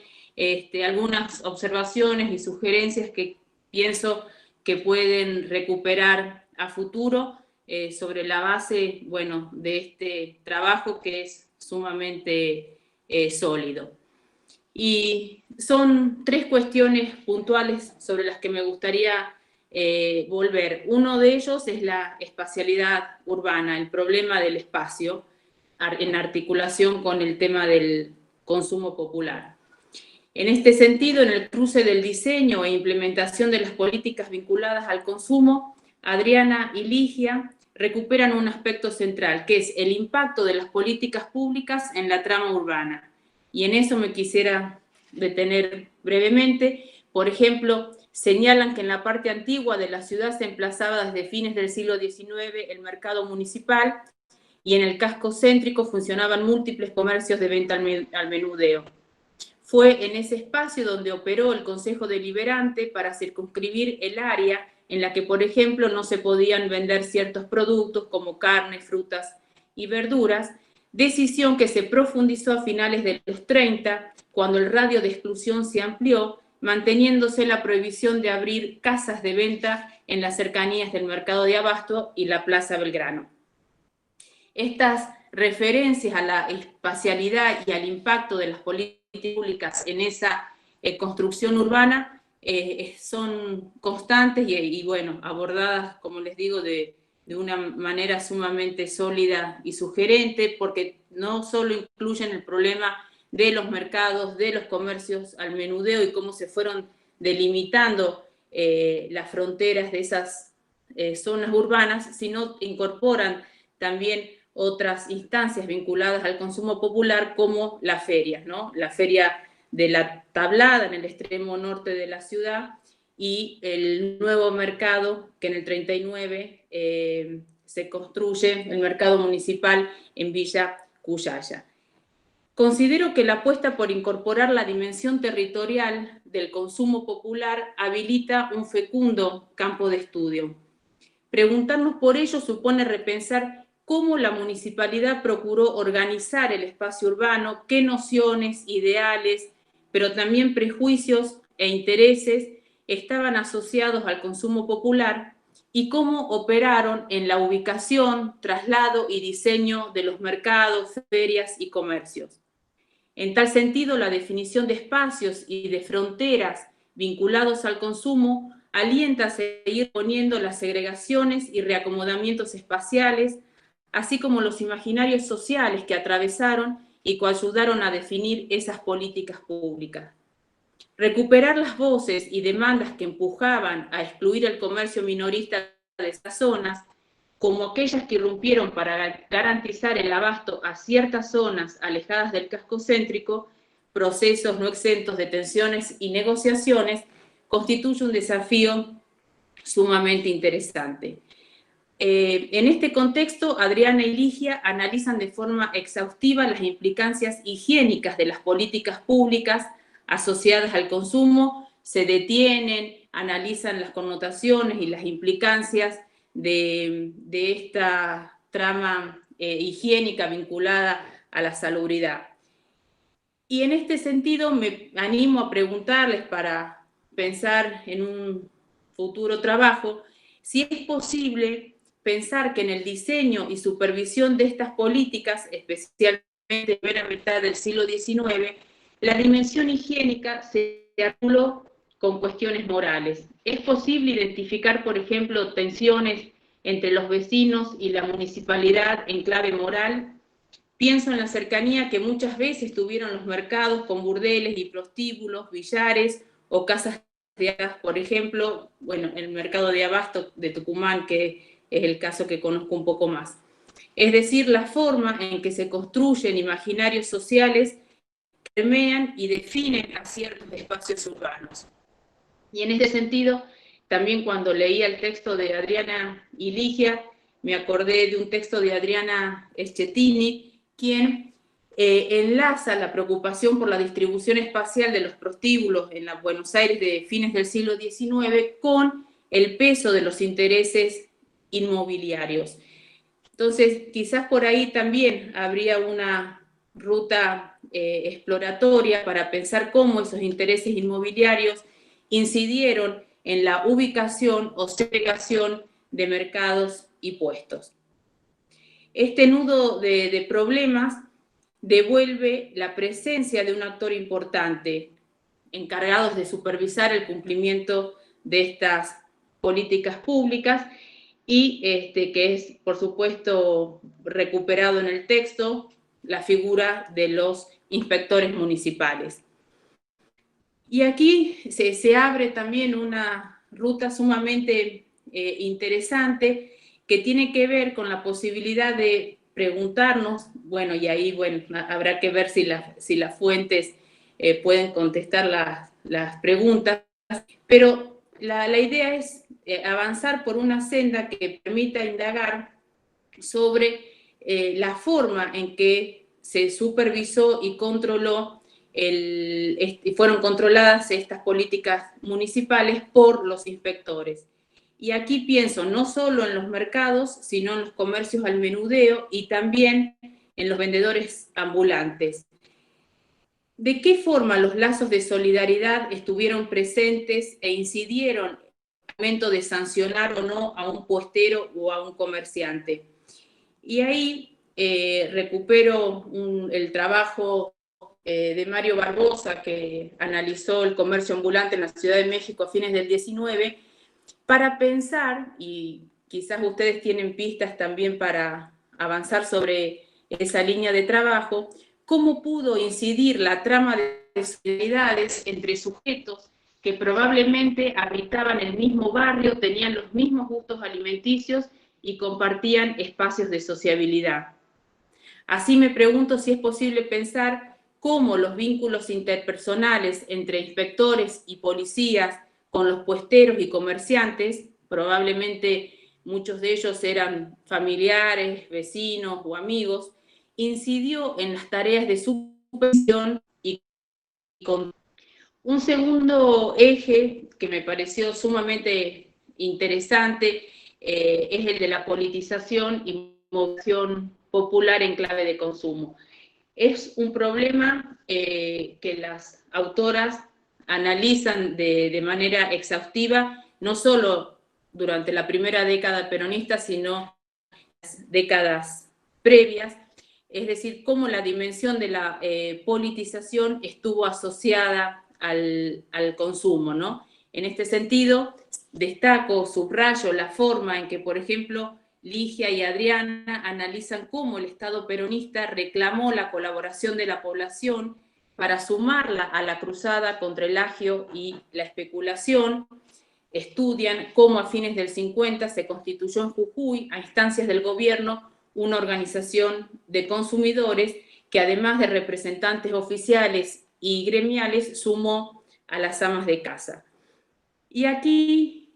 algunas observaciones y sugerencias que pienso que pueden recuperar a futuro sobre la base, bueno, de este trabajo que es sumamente sólido. Y son 3 cuestiones puntuales sobre las que me gustaría volver. Uno de ellos es la espacialidad urbana, el problema del espacio, en articulación con el tema del consumo popular. En este sentido, en el cruce del diseño e implementación de las políticas vinculadas al consumo, Adriana y Ligia recuperan un aspecto central, que es el impacto de las políticas públicas en la trama urbana. Y en eso me quisiera detener brevemente. Por ejemplo, señalan que en la parte antigua de la ciudad se emplazaba desde fines del siglo XIX el mercado municipal y en el casco céntrico funcionaban múltiples comercios de venta al menudeo. Fue en ese espacio donde operó el Consejo Deliberante para circunscribir el área en la que, por ejemplo, no se podían vender ciertos productos como carne, frutas y verduras, decisión que se profundizó a finales de los 30, cuando el radio de exclusión se amplió, manteniéndose la prohibición de abrir casas de venta en las cercanías del mercado de Abasto y la Plaza Belgrano. Estas referencias a la espacialidad y al impacto de las políticas públicas en esa construcción urbana son constantes y bueno, abordadas, como les digo, de una manera sumamente sólida y sugerente, porque no solo incluyen el problema de los mercados, de los comercios al menudeo y cómo se fueron delimitando las fronteras de esas zonas urbanas, sino incorporan también otras instancias vinculadas al consumo popular, como la feria, ¿no? La feria de la Tablada en el extremo norte de la ciudad y el nuevo mercado que en el 39 se construye, el mercado municipal en Villa Cuyaya. Considero que la apuesta por incorporar la dimensión territorial del consumo popular habilita un fecundo campo de estudio. Preguntarnos por ello supone repensar cómo la municipalidad procuró organizar el espacio urbano, qué nociones, ideales, pero también prejuicios e intereses estaban asociados al consumo popular y cómo operaron en la ubicación, traslado y diseño de los mercados, ferias y comercios. En tal sentido, la definición de espacios y de fronteras vinculados al consumo alienta a seguir poniendo las segregaciones y reacomodamientos espaciales, así como los imaginarios sociales que atravesaron y coayudaron a definir esas políticas públicas. Recuperar las voces y demandas que empujaban a excluir el comercio minorista de esas zonas, como aquellas que irrumpieron para garantizar el abasto a ciertas zonas alejadas del casco céntrico, procesos no exentos de tensiones y negociaciones, constituye un desafío sumamente interesante. En este contexto, Adriana y Ligia analizan de forma exhaustiva las implicancias higiénicas de las políticas públicas asociadas al consumo, se detienen, analizan las connotaciones y las implicancias de esta trama higiénica vinculada a la salubridad. Y en este sentido me animo a preguntarles, para pensar en un futuro trabajo, si es posible pensar que en el diseño y supervisión de estas políticas, especialmente en la primera mitad del siglo XIX, la dimensión higiénica se articuló con cuestiones morales. ¿Es posible identificar, por ejemplo, tensiones entre los vecinos y la municipalidad en clave moral? Pienso en la cercanía que muchas veces tuvieron los mercados con burdeles y prostíbulos, billares o casas de por ejemplo, bueno, el mercado de Abasto de Tucumán, que es el caso que conozco un poco más. es decir, la forma en que se construyen imaginarios sociales que permean y definen a ciertos espacios urbanos. Y en este sentido, también cuando leía el texto de Adriana y Ligia, me acordé de un texto de Adriana Schettini, quien enlaza la preocupación por la distribución espacial de los prostíbulos en la Buenos Aires de fines del siglo XIX con el peso de los intereses inmobiliarios. Entonces, quizás por ahí también habría una ruta exploratoria para pensar cómo esos intereses inmobiliarios incidieron en la ubicación o segregación de mercados y puestos. Este nudo de problemas devuelve la presencia de un actor importante encargados de supervisar el cumplimiento de estas políticas públicas y que es, por supuesto, recuperado en el texto, la figura de los inspectores municipales. Y aquí se abre también una ruta sumamente interesante que tiene que ver con la posibilidad de preguntarnos, bueno, y ahí bueno, habrá que ver si las fuentes pueden contestar las preguntas, pero la idea es avanzar por una senda que permita indagar sobre la forma en que se supervisó y controló fueron controladas estas políticas municipales por los inspectores. Y aquí pienso no solo en los mercados, sino en los comercios al menudeo y también en los vendedores ambulantes. ¿De qué forma los lazos de solidaridad estuvieron presentes e incidieron en el momento de sancionar o no a un puestero o a un comerciante? Y ahí recupero el trabajo de Mario Barbosa, que analizó el comercio ambulante en la Ciudad de México a fines del 19, para pensar, y quizás ustedes tienen pistas también para avanzar sobre esa línea de trabajo, cómo pudo incidir la trama de solidaridades entre sujetos que probablemente habitaban el mismo barrio, tenían los mismos gustos alimenticios y compartían espacios de sociabilidad. Así me pregunto si es posible pensar cómo los vínculos interpersonales entre inspectores y policías con los puesteros y comerciantes, probablemente muchos de ellos eran familiares, vecinos o amigos, incidió en las tareas de supervisión y control. Un segundo eje que me pareció sumamente interesante es el de la politización y movilización popular en clave de consumo. Es un problema que las autoras analizan de manera exhaustiva, no solo durante la primera década peronista, sino las décadas previas, es decir, cómo la dimensión de la politización estuvo asociada al consumo, ¿no? En este sentido, destaco, subrayo la forma en que, por ejemplo, Ligia y Adriana analizan cómo el Estado peronista reclamó la colaboración de la población para sumarla a la cruzada contra el agio y la especulación. Estudian cómo a fines del 50 se constituyó en Jujuy, a instancias del gobierno, una organización de consumidores que además de representantes oficiales y gremiales sumó a las amas de casa. Y aquí,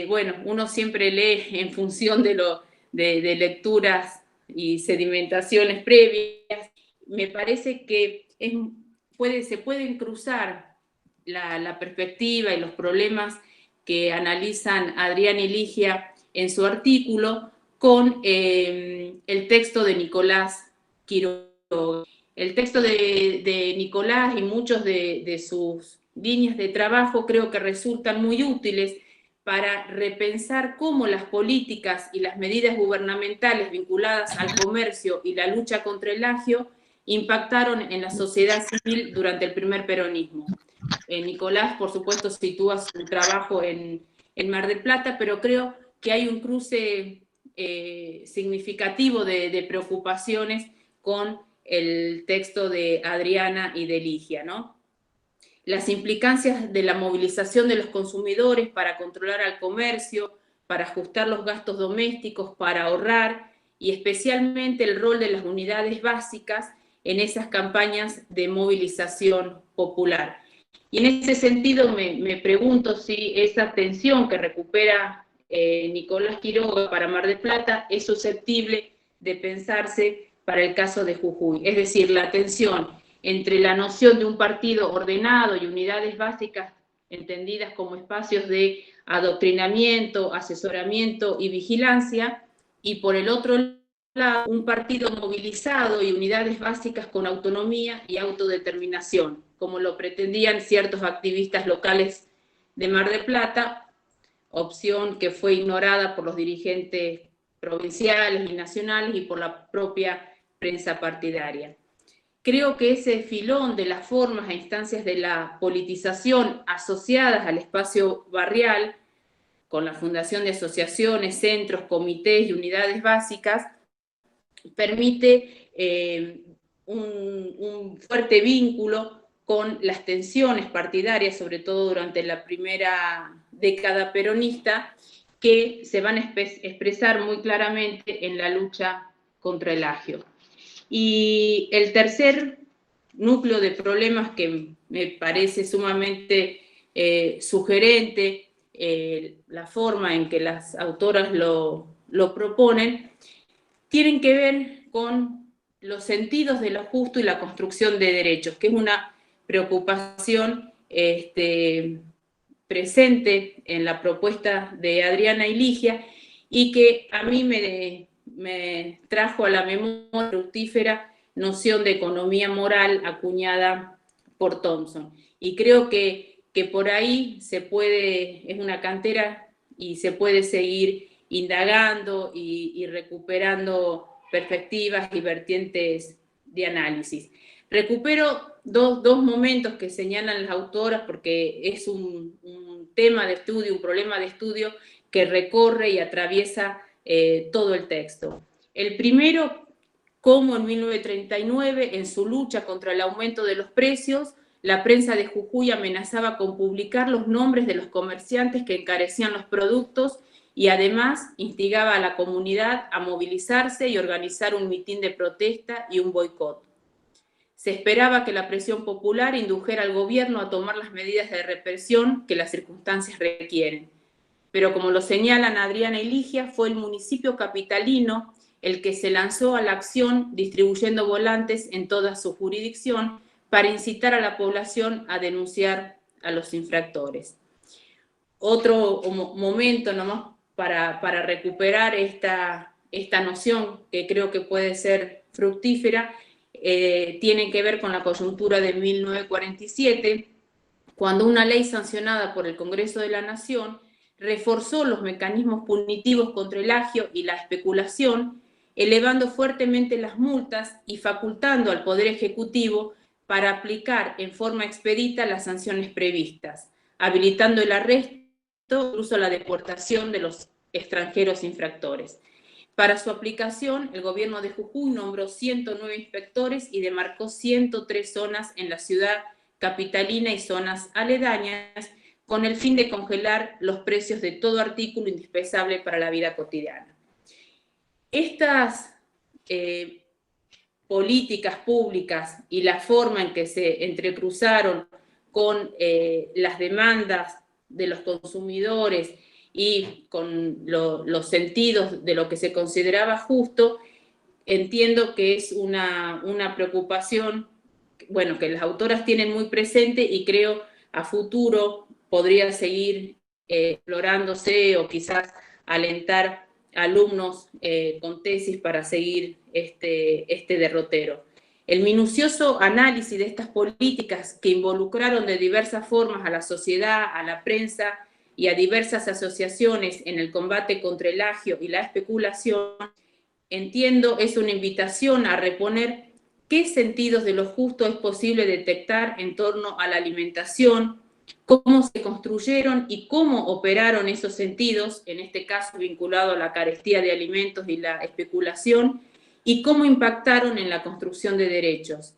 bueno, uno siempre lee en función de lecturas y sedimentaciones previas. Me parece que se pueden cruzar la perspectiva y los problemas que analizan Adriana y Ligia en su artículo con el texto de Nicolás Quiroga. El texto de Nicolás y muchos de sus líneas de trabajo creo que resultan muy útiles para repensar cómo las políticas y las medidas gubernamentales vinculadas al comercio y la lucha contra el agio impactaron en la sociedad civil durante el primer peronismo. Nicolás, por supuesto, sitúa su trabajo en Mar del Plata, pero creo que hay un cruce significativo de preocupaciones con el texto de Adriana y de Ligia, ¿no? Las implicancias de la movilización de los consumidores para controlar al comercio, para ajustar los gastos domésticos, para ahorrar y especialmente el rol de las unidades básicas en esas campañas de movilización popular. Y en ese sentido me pregunto si esa atención que recupera Nicolás Quiroga para Mar del Plata es susceptible de pensarse para el caso de Jujuy. Es decir, la atención entre la noción de un partido ordenado y unidades básicas entendidas como espacios de adoctrinamiento, asesoramiento y vigilancia, y por el otro lado, un partido movilizado y unidades básicas con autonomía y autodeterminación, como lo pretendían ciertos activistas locales de Mar del Plata, opción que fue ignorada por los dirigentes provinciales y nacionales y por la propia prensa partidaria. Creo que ese filón de las formas e instancias de la politización asociadas al espacio barrial, con la fundación de asociaciones, centros, comités y unidades básicas, permite un fuerte vínculo con las tensiones partidarias, sobre todo durante la primera década peronista, que se van a expresar muy claramente en la lucha contra el agio. Y el tercer núcleo de problemas que me parece sumamente sugerente, la forma en que las autoras lo proponen, tienen que ver con los sentidos de lo justo y la construcción de derechos, que es una preocupación presente en la propuesta de Adriana y Ligia, y que a mí me trajo a la memoria fructífera noción de economía moral acuñada por Thompson. Y creo que por ahí es una cantera y se puede seguir indagando y recuperando perspectivas y vertientes de análisis. Recupero dos momentos que señalan las autoras porque es un tema de estudio, un problema de estudio que recorre y atraviesa todo el texto. El primero, cómo en 1939, en su lucha contra el aumento de los precios, la prensa de Jujuy amenazaba con publicar los nombres de los comerciantes que encarecían los productos y además instigaba a la comunidad a movilizarse y organizar un mitin de protesta y un boicot. Se esperaba que la presión popular indujera al gobierno a tomar las medidas de represión que las circunstancias requieren. Pero como lo señalan Adriana y Ligia, fue el municipio capitalino el que se lanzó a la acción distribuyendo volantes en toda su jurisdicción para incitar a la población a denunciar a los infractores. Otro momento nomás para recuperar esta noción que creo que puede ser fructífera, tiene que ver con la coyuntura de 1947, cuando una ley sancionada por el Congreso de la Nación reforzó los mecanismos punitivos contra el agio y la especulación, elevando fuertemente las multas y facultando al Poder Ejecutivo para aplicar en forma expedita las sanciones previstas, habilitando el arresto, incluso la deportación de los extranjeros infractores. Para su aplicación, el gobierno de Jujuy nombró 109 inspectores y demarcó 103 zonas en la ciudad capitalina y zonas aledañas, con el fin de congelar los precios de todo artículo indispensable para la vida cotidiana. Estas políticas públicas y la forma en que se entrecruzaron con las demandas de los consumidores y con los sentidos de lo que se consideraba justo, entiendo que es una preocupación, bueno, que las autoras tienen muy presente y creo a futuro podría seguir explorándose o quizás alentar alumnos con tesis para seguir este derrotero. El minucioso análisis de estas políticas que involucraron de diversas formas a la sociedad, a la prensa y a diversas asociaciones en el combate contra el agio y la especulación, entiendo, es una invitación a reponer qué sentidos de lo justo es posible detectar en torno a la alimentación, cómo se construyeron y cómo operaron esos sentidos, en este caso vinculado a la carestía de alimentos y la especulación, y cómo impactaron en la construcción de derechos.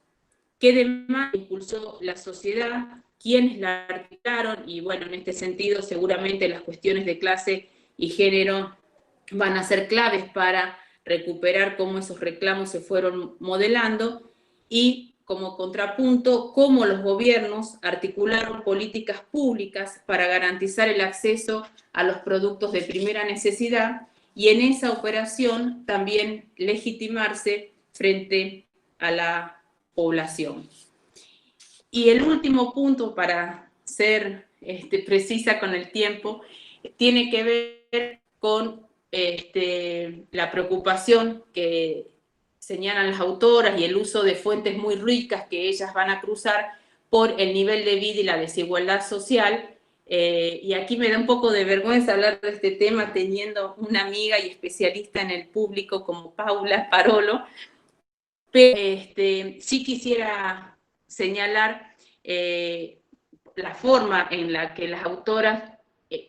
¿Qué demanda impulsó la sociedad? ¿Quiénes la articularon? Y bueno, en este sentido, seguramente las cuestiones de clase y género van a ser claves para recuperar cómo esos reclamos se fueron modelando y, como contrapunto, cómo los gobiernos articularon políticas públicas para garantizar el acceso a los productos de primera necesidad y en esa operación también legitimarse frente a la población. Y el último punto, para ser precisa con el tiempo, tiene que ver con la preocupación que señalan las autoras y el uso de fuentes muy ricas que ellas van a cruzar por el nivel de vida y la desigualdad social. Y aquí me da un poco de vergüenza hablar de este tema teniendo una amiga y especialista en el público como Paula Parolo, pero sí quisiera señalar la forma en la que las autoras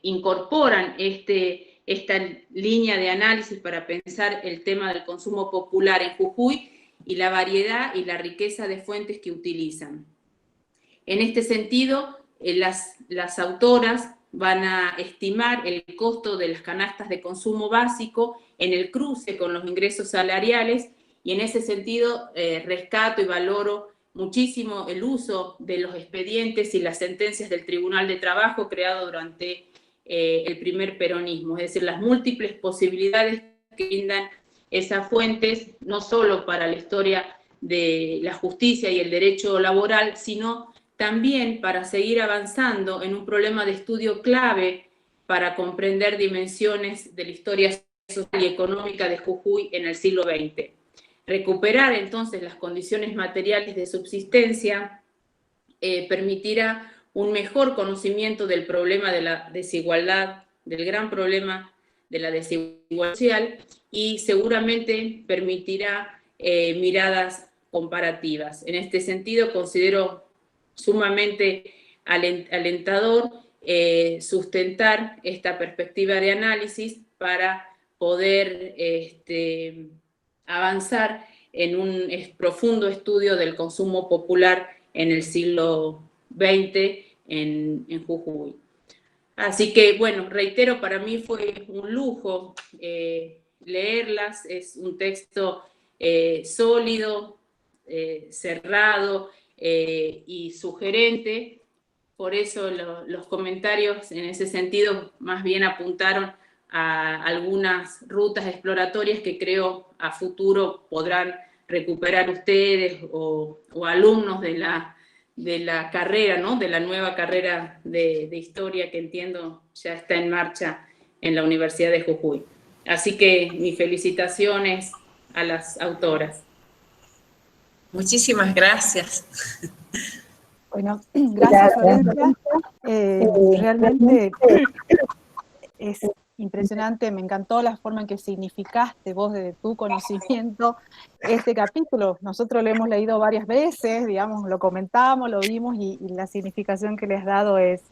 incorporan esta línea de análisis para pensar el tema del consumo popular en Jujuy y la variedad y la riqueza de fuentes que utilizan. En este sentido, las autoras van a estimar el costo de las canastas de consumo básico en el cruce con los ingresos salariales y en ese sentido rescato y valoro muchísimo el uso de los expedientes y las sentencias del Tribunal de Trabajo creado durante el primer peronismo, es decir, las múltiples posibilidades que brindan esas fuentes, no solo para la historia de la justicia y el derecho laboral, sino también para seguir avanzando en un problema de estudio clave para comprender dimensiones de la historia social y económica de Jujuy en el siglo XX. Recuperar entonces las condiciones materiales de subsistencia permitirá un mejor conocimiento del problema de la desigualdad, del gran problema de la desigualdad social, y seguramente permitirá miradas comparativas. En este sentido, considero sumamente alentador sustentar esta perspectiva de análisis para poder avanzar en un profundo estudio del consumo popular en el siglo XX en Jujuy. Así que, bueno, reitero, para mí fue un lujo leerlas, es un texto sólido, cerrado y sugerente, por eso los comentarios en ese sentido más bien apuntaron a algunas rutas exploratorias que creo a futuro podrán recuperar ustedes o alumnos de la carrera, ¿no? De la nueva carrera de historia que entiendo ya está en marcha en la Universidad de Jujuy. Así que mis felicitaciones a las autoras. Muchísimas gracias. Bueno, gracias Florencia. Realmente es impresionante, me encantó la forma en que significaste vos desde tu conocimiento este capítulo. Nosotros lo hemos leído varias veces, digamos, lo comentamos, lo vimos y la significación que le has dado es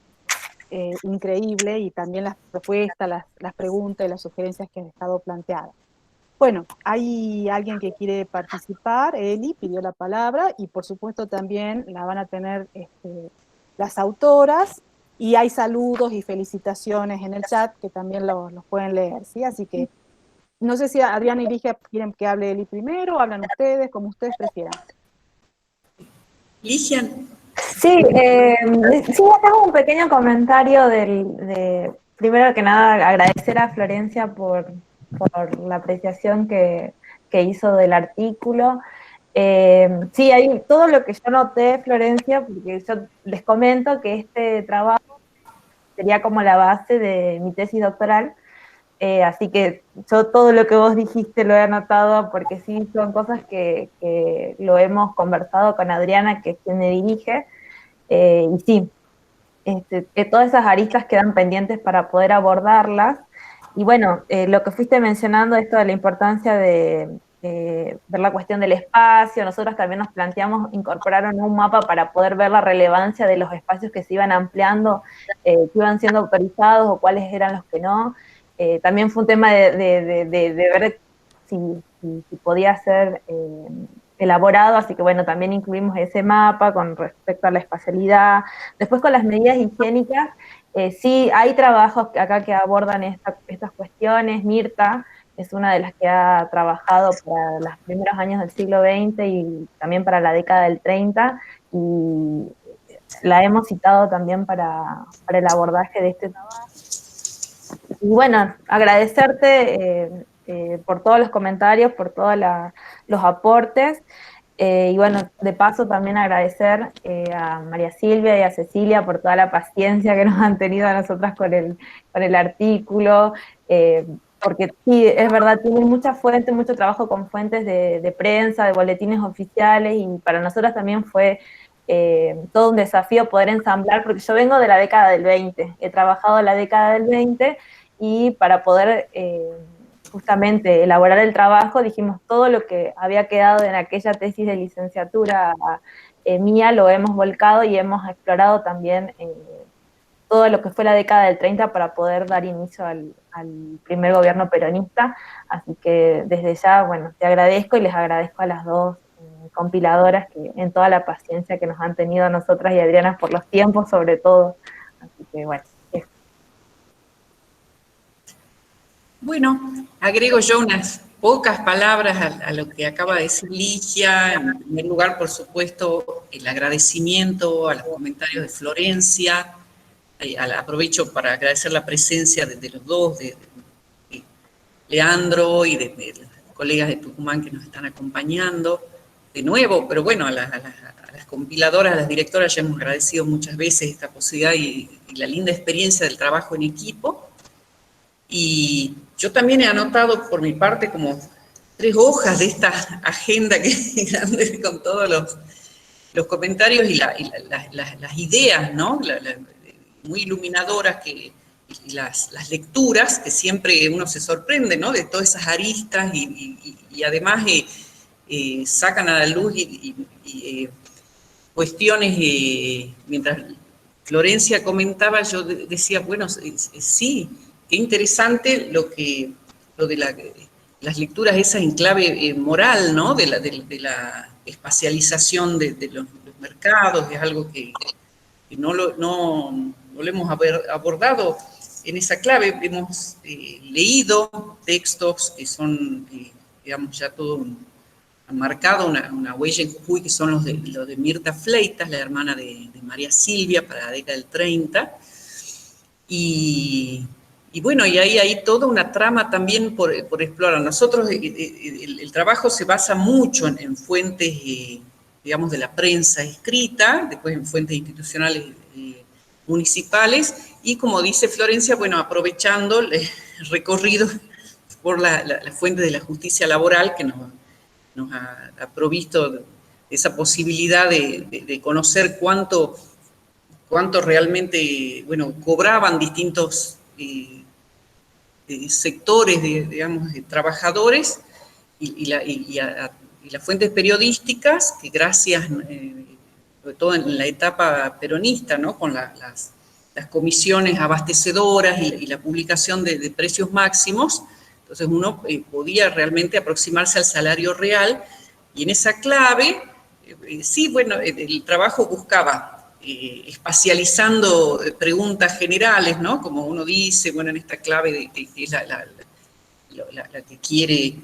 increíble, y también las propuestas, las preguntas y las sugerencias que has estado planteadas. Bueno, hay alguien que quiere participar, Eli pidió la palabra, y por supuesto también la van a tener las autoras, y hay saludos y felicitaciones en el chat que también los pueden leer, ¿sí? Así que no sé si Adriana y Ligia quieren que hable Eli primero, hablan ustedes, como ustedes prefieran. Ligia. Sí, acá un pequeño comentario primero que nada agradecer a Florencia por la apreciación que hizo del artículo. Sí, hay todo lo que yo noté, Florencia, porque yo les comento que este trabajo sería como la base de mi tesis doctoral, así que yo todo lo que vos dijiste lo he anotado porque sí, son cosas que lo hemos conversado con Adriana, que es quien me dirige, y sí, que todas esas aristas quedan pendientes para poder abordarlas. Y bueno, lo que fuiste mencionando, esto de la importancia de ver la cuestión del espacio, nosotros también nos planteamos incorporar un mapa para poder ver la relevancia de los espacios que se iban ampliando, que iban siendo autorizados o cuáles eran los que no. También fue un tema de ver si podía ser elaborado, así que bueno, también incluimos ese mapa con respecto a la espacialidad. Después con las medidas higiénicas, sí hay trabajos acá que abordan estas cuestiones. Mirta, es una de las que ha trabajado para los primeros años del siglo XX y también para la década del 30, y la hemos citado también para el abordaje de este trabajo. Y bueno, agradecerte por todos los comentarios, por todos los aportes, y bueno, de paso también agradecer a María Silvia y a Cecilia por toda la paciencia que nos han tenido a nosotras con el artículo, porque sí, es verdad, tienen muchas fuentes, mucho trabajo con fuentes de prensa, de boletines oficiales, y para nosotras también fue todo un desafío poder ensamblar, porque yo vengo de la década del 20, he trabajado la década del 20, y para poder justamente elaborar el trabajo, dijimos todo lo que había quedado en aquella tesis de licenciatura mía, lo hemos volcado y hemos explorado también todo lo que fue la década del 30 para poder dar inicio al primer gobierno peronista. Así que desde ya, bueno, te agradezco y les agradezco a las dos compiladoras que en toda la paciencia que nos han tenido a nosotras y a Adriana por los tiempos sobre todo. Así que bueno. Bueno, agrego yo unas pocas palabras a lo que acaba de decir Ligia. En primer lugar, por supuesto, el agradecimiento a los comentarios de Florencia. Aprovecho para agradecer la presencia de los dos, de Leandro y de los colegas de Tucumán que nos están acompañando. De nuevo, pero bueno, a las compiladoras, a las directoras ya hemos agradecido muchas veces esta posibilidad y la linda experiencia del trabajo en equipo. Y yo también he anotado por mi parte como 3 hojas de esta agenda que es grande con todos los comentarios y las ideas, ¿no? Muy iluminadoras y las lecturas que siempre uno se sorprende, ¿no? De todas esas aristas y además sacan a la luz cuestiones, mientras Florencia comentaba, yo decía, bueno, sí, qué interesante lo de las lecturas esas en clave moral, ¿no? De la espacialización de los mercados, es algo que no lo hemos abordado en esa clave. Hemos leído textos que son, digamos, ya todo han marcado una huella en Jujuy, que son los de Mirta Fleitas, la hermana de María Silvia, para la década del 30. Y bueno, y ahí hay toda una trama también por explorar. Nosotros, el trabajo se basa mucho en fuentes, digamos, de la prensa escrita, después en fuentes institucionales municipales, y como dice Florencia, bueno, aprovechando el recorrido por la fuente de la justicia laboral que nos ha provisto esa posibilidad de conocer cuánto realmente, bueno, cobraban distintos sectores, digamos, de trabajadores y las fuentes periodísticas que gracias, sobre todo en la etapa peronista, ¿no? Con las comisiones abastecedoras y la publicación de precios máximos, entonces uno podía realmente aproximarse al salario real, y en esa clave, sí, bueno, el trabajo buscaba espacializando preguntas generales, ¿no? Como uno dice, bueno, en esta clave que es la que quiere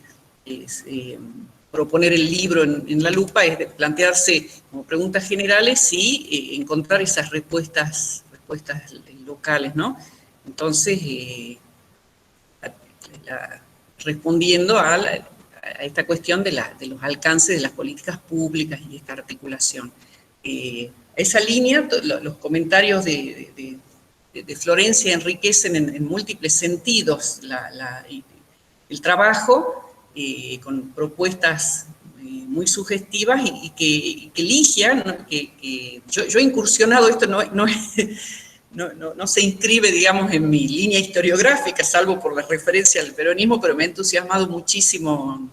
proponer el libro en la lupa, es de plantearse como preguntas generales y encontrar esas respuestas locales, ¿no? Entonces, respondiendo a esta cuestión de los alcances de las políticas públicas y esta articulación. Esa línea, los comentarios de Florencia enriquecen en múltiples sentidos el trabajo, con propuestas muy sugestivas y que Ligia, ¿no? que yo he incursionado, esto no se inscribe, digamos, en mi línea historiográfica, salvo por la referencia al peronismo, pero me ha entusiasmado muchísimo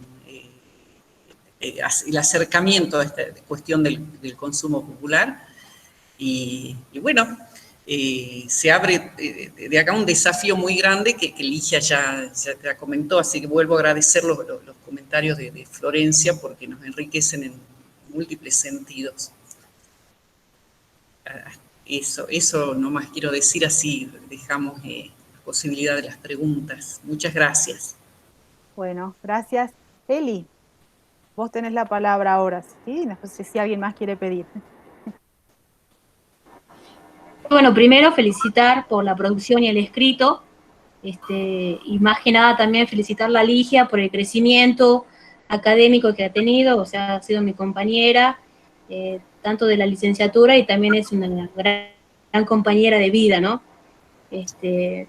el acercamiento a esta cuestión del consumo popular. Y bueno, se abre de acá un desafío muy grande que Ligia ya comentó, así que vuelvo a agradecer los comentarios de Florencia porque nos enriquecen en múltiples sentidos. Eso nomás quiero decir, así dejamos la posibilidad de las preguntas. Muchas gracias. Bueno, gracias. Eli, vos tenés la palabra ahora, ¿sí? No sé si alguien más quiere pedir. Bueno, primero felicitar por la producción y el escrito, y más que nada también felicitar a Ligia por el crecimiento académico que ha tenido, o sea, ha sido mi compañera, tanto de la licenciatura y también es una gran compañera de vida, ¿no?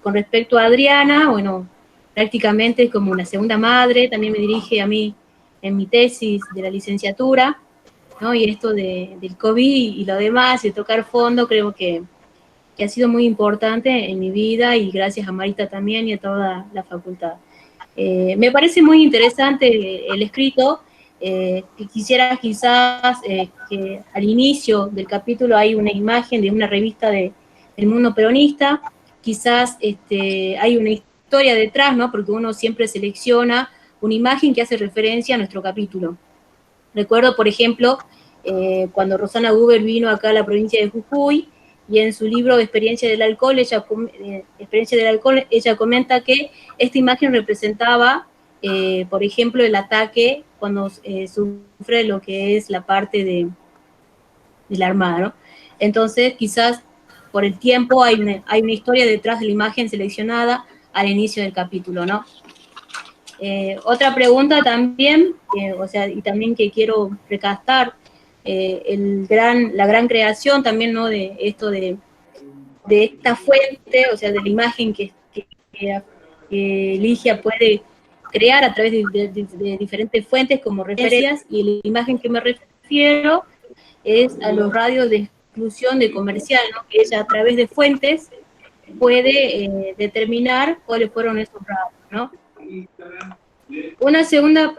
Con respecto a Adriana, bueno, prácticamente es como una segunda madre, también me dirige a mí en mi tesis de la licenciatura, ¿no? Y esto del COVID y lo demás, de tocar fondo, creo que ha sido muy importante en mi vida y gracias a Marita también y a toda la facultad. Me parece muy interesante el escrito, quisiera quizás que al inicio del capítulo hay una imagen de una revista del mundo peronista, quizás hay una historia detrás, ¿no? Porque uno siempre selecciona una imagen que hace referencia a nuestro capítulo. Recuerdo, por ejemplo, cuando Rosana Huber vino acá a la provincia de Jujuy, y en su libro Experiencia del Alcohol, ella comenta que esta imagen representaba, por ejemplo, el ataque cuando sufre lo que es la parte de la Armada, ¿no? Entonces, quizás por el tiempo hay una historia detrás de la imagen seleccionada al inicio del capítulo, ¿no? Otra pregunta también, o sea, y también que quiero recastar, la gran creación también, ¿no? De esto de esta fuente, o sea, de la imagen que Ligia puede crear a través de diferentes fuentes como referencias, y la imagen que me refiero es a los radios de exclusión de comercial, ¿no? Que ella a través de fuentes puede determinar cuáles fueron esos radios, ¿no? Una segunda,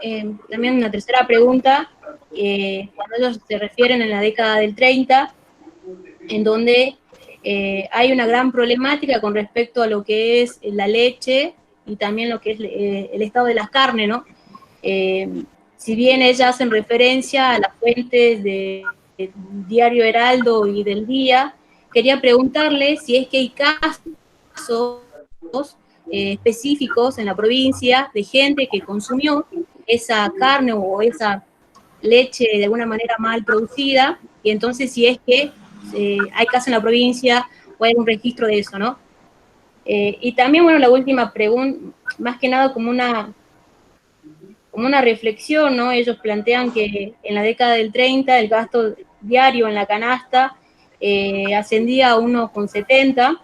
también una tercera pregunta, cuando ellos se refieren en la década del 30, en donde hay una gran problemática con respecto a lo que es la leche y también lo que es el estado de las carnes, ¿no? Si bien ellas hacen referencia a las fuentes del Diario Heraldo y del Día, quería preguntarle si es que hay casos específicos en la provincia de gente que consumió esa carne o esa leche de alguna manera mal producida, y entonces si es que hay casos en la provincia o hay un registro de eso, ¿no? Y también, bueno, la última pregunta, más que nada como una reflexión, ¿no? Ellos plantean que en la década del 30 el gasto diario en la canasta ascendía a 1,70,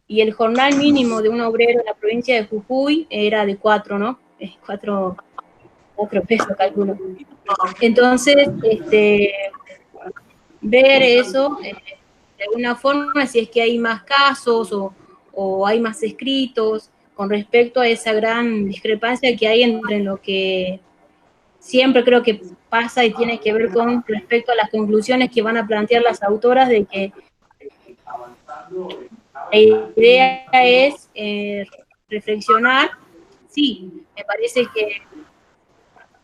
y el jornal mínimo de un obrero en la provincia de Jujuy era de 4, ¿no? 4 pesos, calculo. Entonces, ver eso, de alguna forma, si es que hay más casos o hay más escritos con respecto a esa gran discrepancia que hay entre lo que siempre creo que pasa y tiene que ver con respecto a las conclusiones que van a plantear las autoras, de que la idea es reflexionar. Sí, me parece que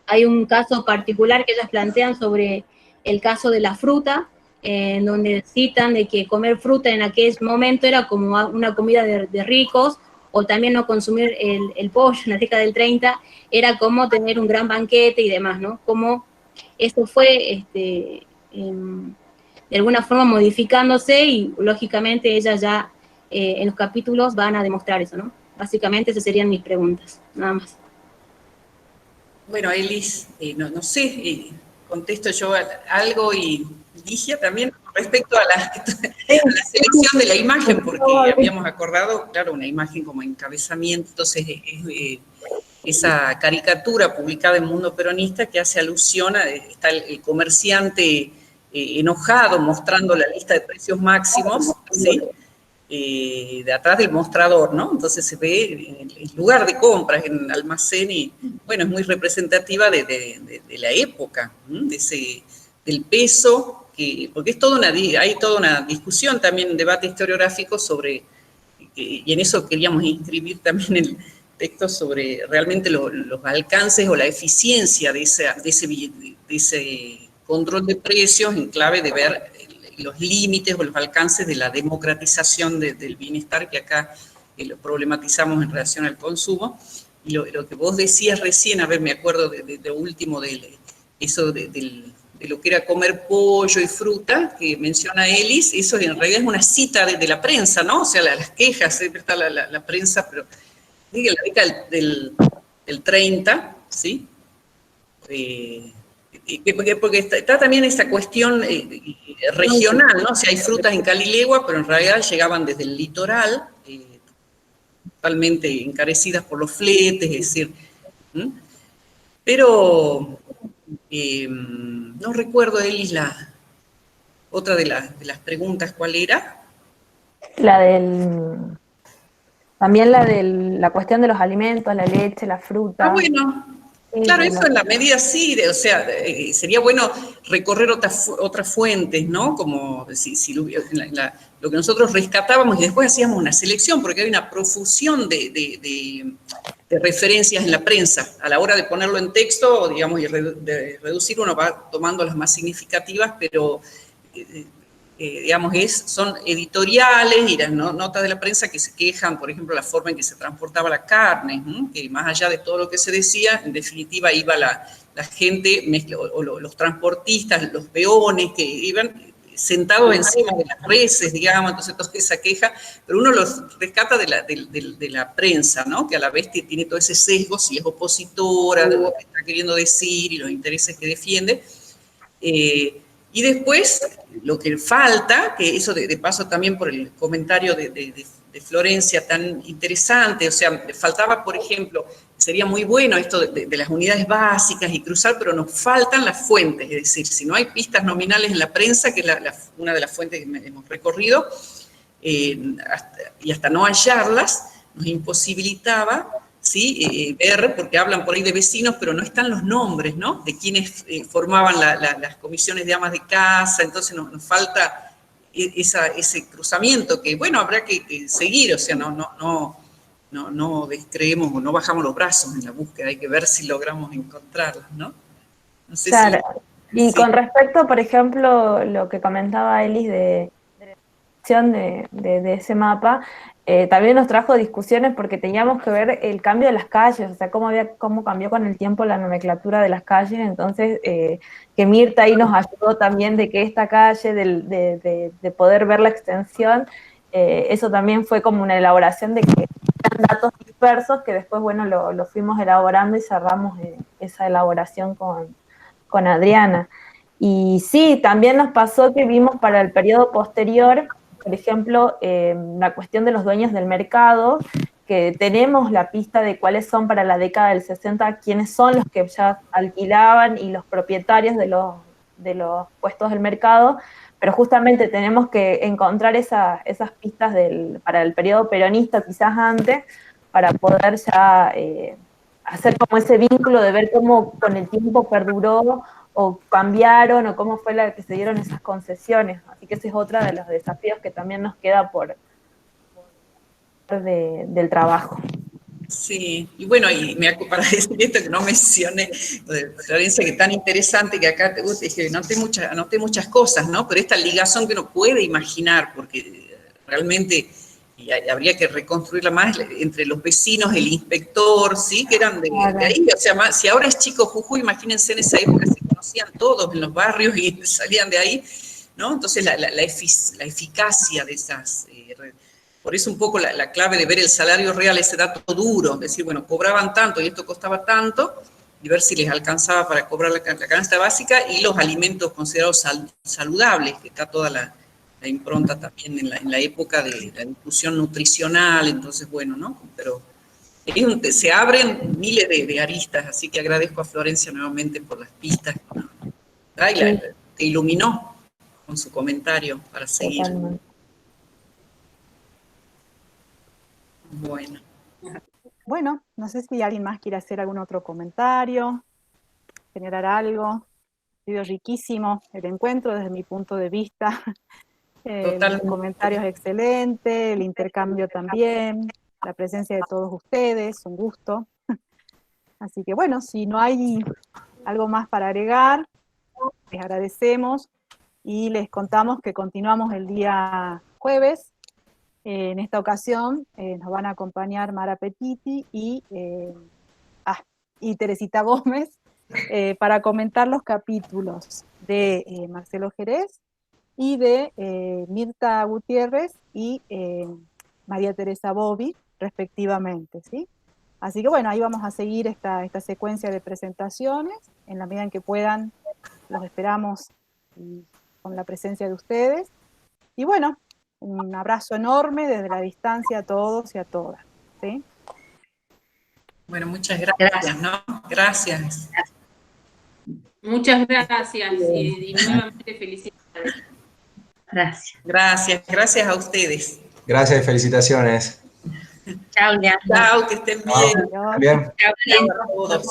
hay un caso particular que ellas plantean sobre el caso de la fruta, en donde citan de que comer fruta en aquel momento era como una comida de ricos, o también no consumir el pollo en la década del 30 era como tener un gran banquete y demás, ¿no? Como esto fue de alguna forma modificándose, y lógicamente ellas ya en los capítulos van a demostrar eso, ¿no? Básicamente esas serían mis preguntas, nada más. Bueno, Elis, no sé, contesto yo algo, y Ligia también respecto a la selección de la imagen, porque habíamos acordado, claro, una imagen como encabezamiento, entonces esa caricatura publicada en Mundo Peronista que hace alusión está el comerciante enojado mostrando la lista de precios máximos, ¿sí? De atrás del mostrador, ¿no? Entonces se ve en el lugar de compras, en el almacén, y bueno, es muy representativa de la época, del peso, porque es hay toda una discusión también, un debate historiográfico sobre, y en eso queríamos inscribir también el texto sobre realmente los alcances o la eficiencia de ese control de precios en clave de ver los límites o los alcances de la democratización del bienestar, que acá lo problematizamos en relación al consumo. Y lo que vos decías recién, a ver, me acuerdo de último, eso de lo que era comer pollo y fruta, que menciona Elis, eso en realidad es una cita de la prensa, ¿no? O sea, las quejas, siempre está la prensa, pero diga, la década del 30, ¿sí? Porque está también esta cuestión regional, ¿no? O sea, hay frutas en Calilegua, pero en realidad llegaban desde el litoral, totalmente encarecidas por los fletes, es decir, ¿m? Pero no recuerdo, Elis, otra de las preguntas, ¿cuál era? También la cuestión de los alimentos, la leche, la fruta. Ah, bueno, claro, eso en la medida sí, o sea, sería bueno recorrer otras fuentes, ¿no? Como si lo que nosotros rescatábamos y después hacíamos una selección, porque hay una profusión de referencias en la prensa. A la hora de ponerlo en texto, digamos, y de reducir, uno va tomando las más significativas, pero digamos, son editoriales y las notas de la prensa que se quejan, por ejemplo, la forma en que se transportaba la carne, que más allá de todo lo que se decía, en definitiva iba la gente, o los transportistas, los peones, que iban sentados encima de las reses, digamos, entonces toda esa queja, pero uno los rescata de la prensa, ¿no? Que a la vez tiene todo ese sesgo, si es opositora, de lo que está queriendo decir y los intereses que defiende. Y después, lo que falta, que eso de paso también por el comentario de Florencia tan interesante, o sea, faltaba, por ejemplo, sería muy bueno esto de las unidades básicas y cruzar, pero nos faltan las fuentes, es decir, si no hay pistas nominales en la prensa, que es una de las fuentes que hemos recorrido, y hasta no hallarlas, nos imposibilitaba, ¿sí? Ver, porque hablan por ahí de vecinos, pero no están los nombres, ¿no? De quienes formaban las comisiones de amas de casa, entonces nos falta ese cruzamiento que, bueno, habrá que seguir, o sea, no descreemos o no bajamos los brazos en la búsqueda, hay que ver si logramos encontrarlas, ¿no? No sé claro. Y sí. con respecto, por ejemplo, lo que comentaba Elis de la edición de ese mapa, también nos trajo discusiones porque teníamos que ver el cambio de las calles, o sea, cómo cambió con el tiempo la nomenclatura de las calles, entonces que Mirta ahí nos ayudó también de que esta calle, de poder ver la extensión, eso también fue como una elaboración de que eran datos dispersos que después, bueno, lo fuimos elaborando y cerramos esa elaboración con Adriana. Y sí, también nos pasó que vimos para el periodo posterior, por ejemplo, la cuestión de los dueños del mercado, que tenemos la pista de cuáles son para la década del 60, quiénes son los que ya alquilaban y los propietarios de los puestos del mercado, pero justamente tenemos que encontrar esas pistas para el periodo peronista, quizás antes, para poder ya hacer como ese vínculo de ver cómo con el tiempo perduró o cambiaron o cómo fue la que se dieron esas concesiones. Así que ese es otro de los desafíos que también nos queda por del trabajo. Sí, y bueno, para decir esto que no mencioné, Florencia, que tan interesante que acá dije, anoté muchas cosas, ¿no? Pero esta ligazón que uno puede imaginar, porque realmente habría que reconstruirla más entre los vecinos, el inspector, ¿sí? Que eran de ahí, o sea, si ahora es Chico Jujuy, imagínense en esa época se conocían todos en los barrios y salían de ahí, ¿no? Entonces la eficacia de esas por eso un poco la clave de ver el salario real, ese dato duro, decir, bueno, cobraban tanto y esto costaba tanto, y ver si les alcanzaba para cobrar la canasta básica y los alimentos considerados saludables, que está toda la impronta también en la época de la discusión nutricional, entonces, bueno, ¿no? Pero se abren miles de aristas, así que agradezco a Florencia nuevamente por las pistas que iluminó con su comentario para seguir. Totalmente. Bueno, no sé si alguien más quiere hacer algún otro comentario, generar algo. Ha sido riquísimo el encuentro desde mi punto de vista. Los comentarios excelentes, el intercambio también, la presencia de todos ustedes, un gusto. Así que bueno, si no hay algo más para agregar, les agradecemos y les contamos que continuamos el día jueves. En esta ocasión nos van a acompañar Mara Petiti y y Teresita Gómez, para comentar los capítulos de Marcelo Jerez y de Mirta Gutiérrez y María Teresa Bobbi, respectivamente, ¿sí? Así que bueno, ahí vamos a seguir esta secuencia de presentaciones. En la medida en que puedan, los esperamos con la presencia de ustedes. Y bueno, un abrazo enorme desde la distancia a todos y a todas, ¿sí? Bueno, muchas gracias, ¿no? Gracias. Muchas gracias y nuevamente felicidades. Gracias. Gracias a ustedes. Gracias y felicitaciones. Chao, Leandro. Chao, que estén bien. Adiós. Bien. Chao, Leandro. A todos.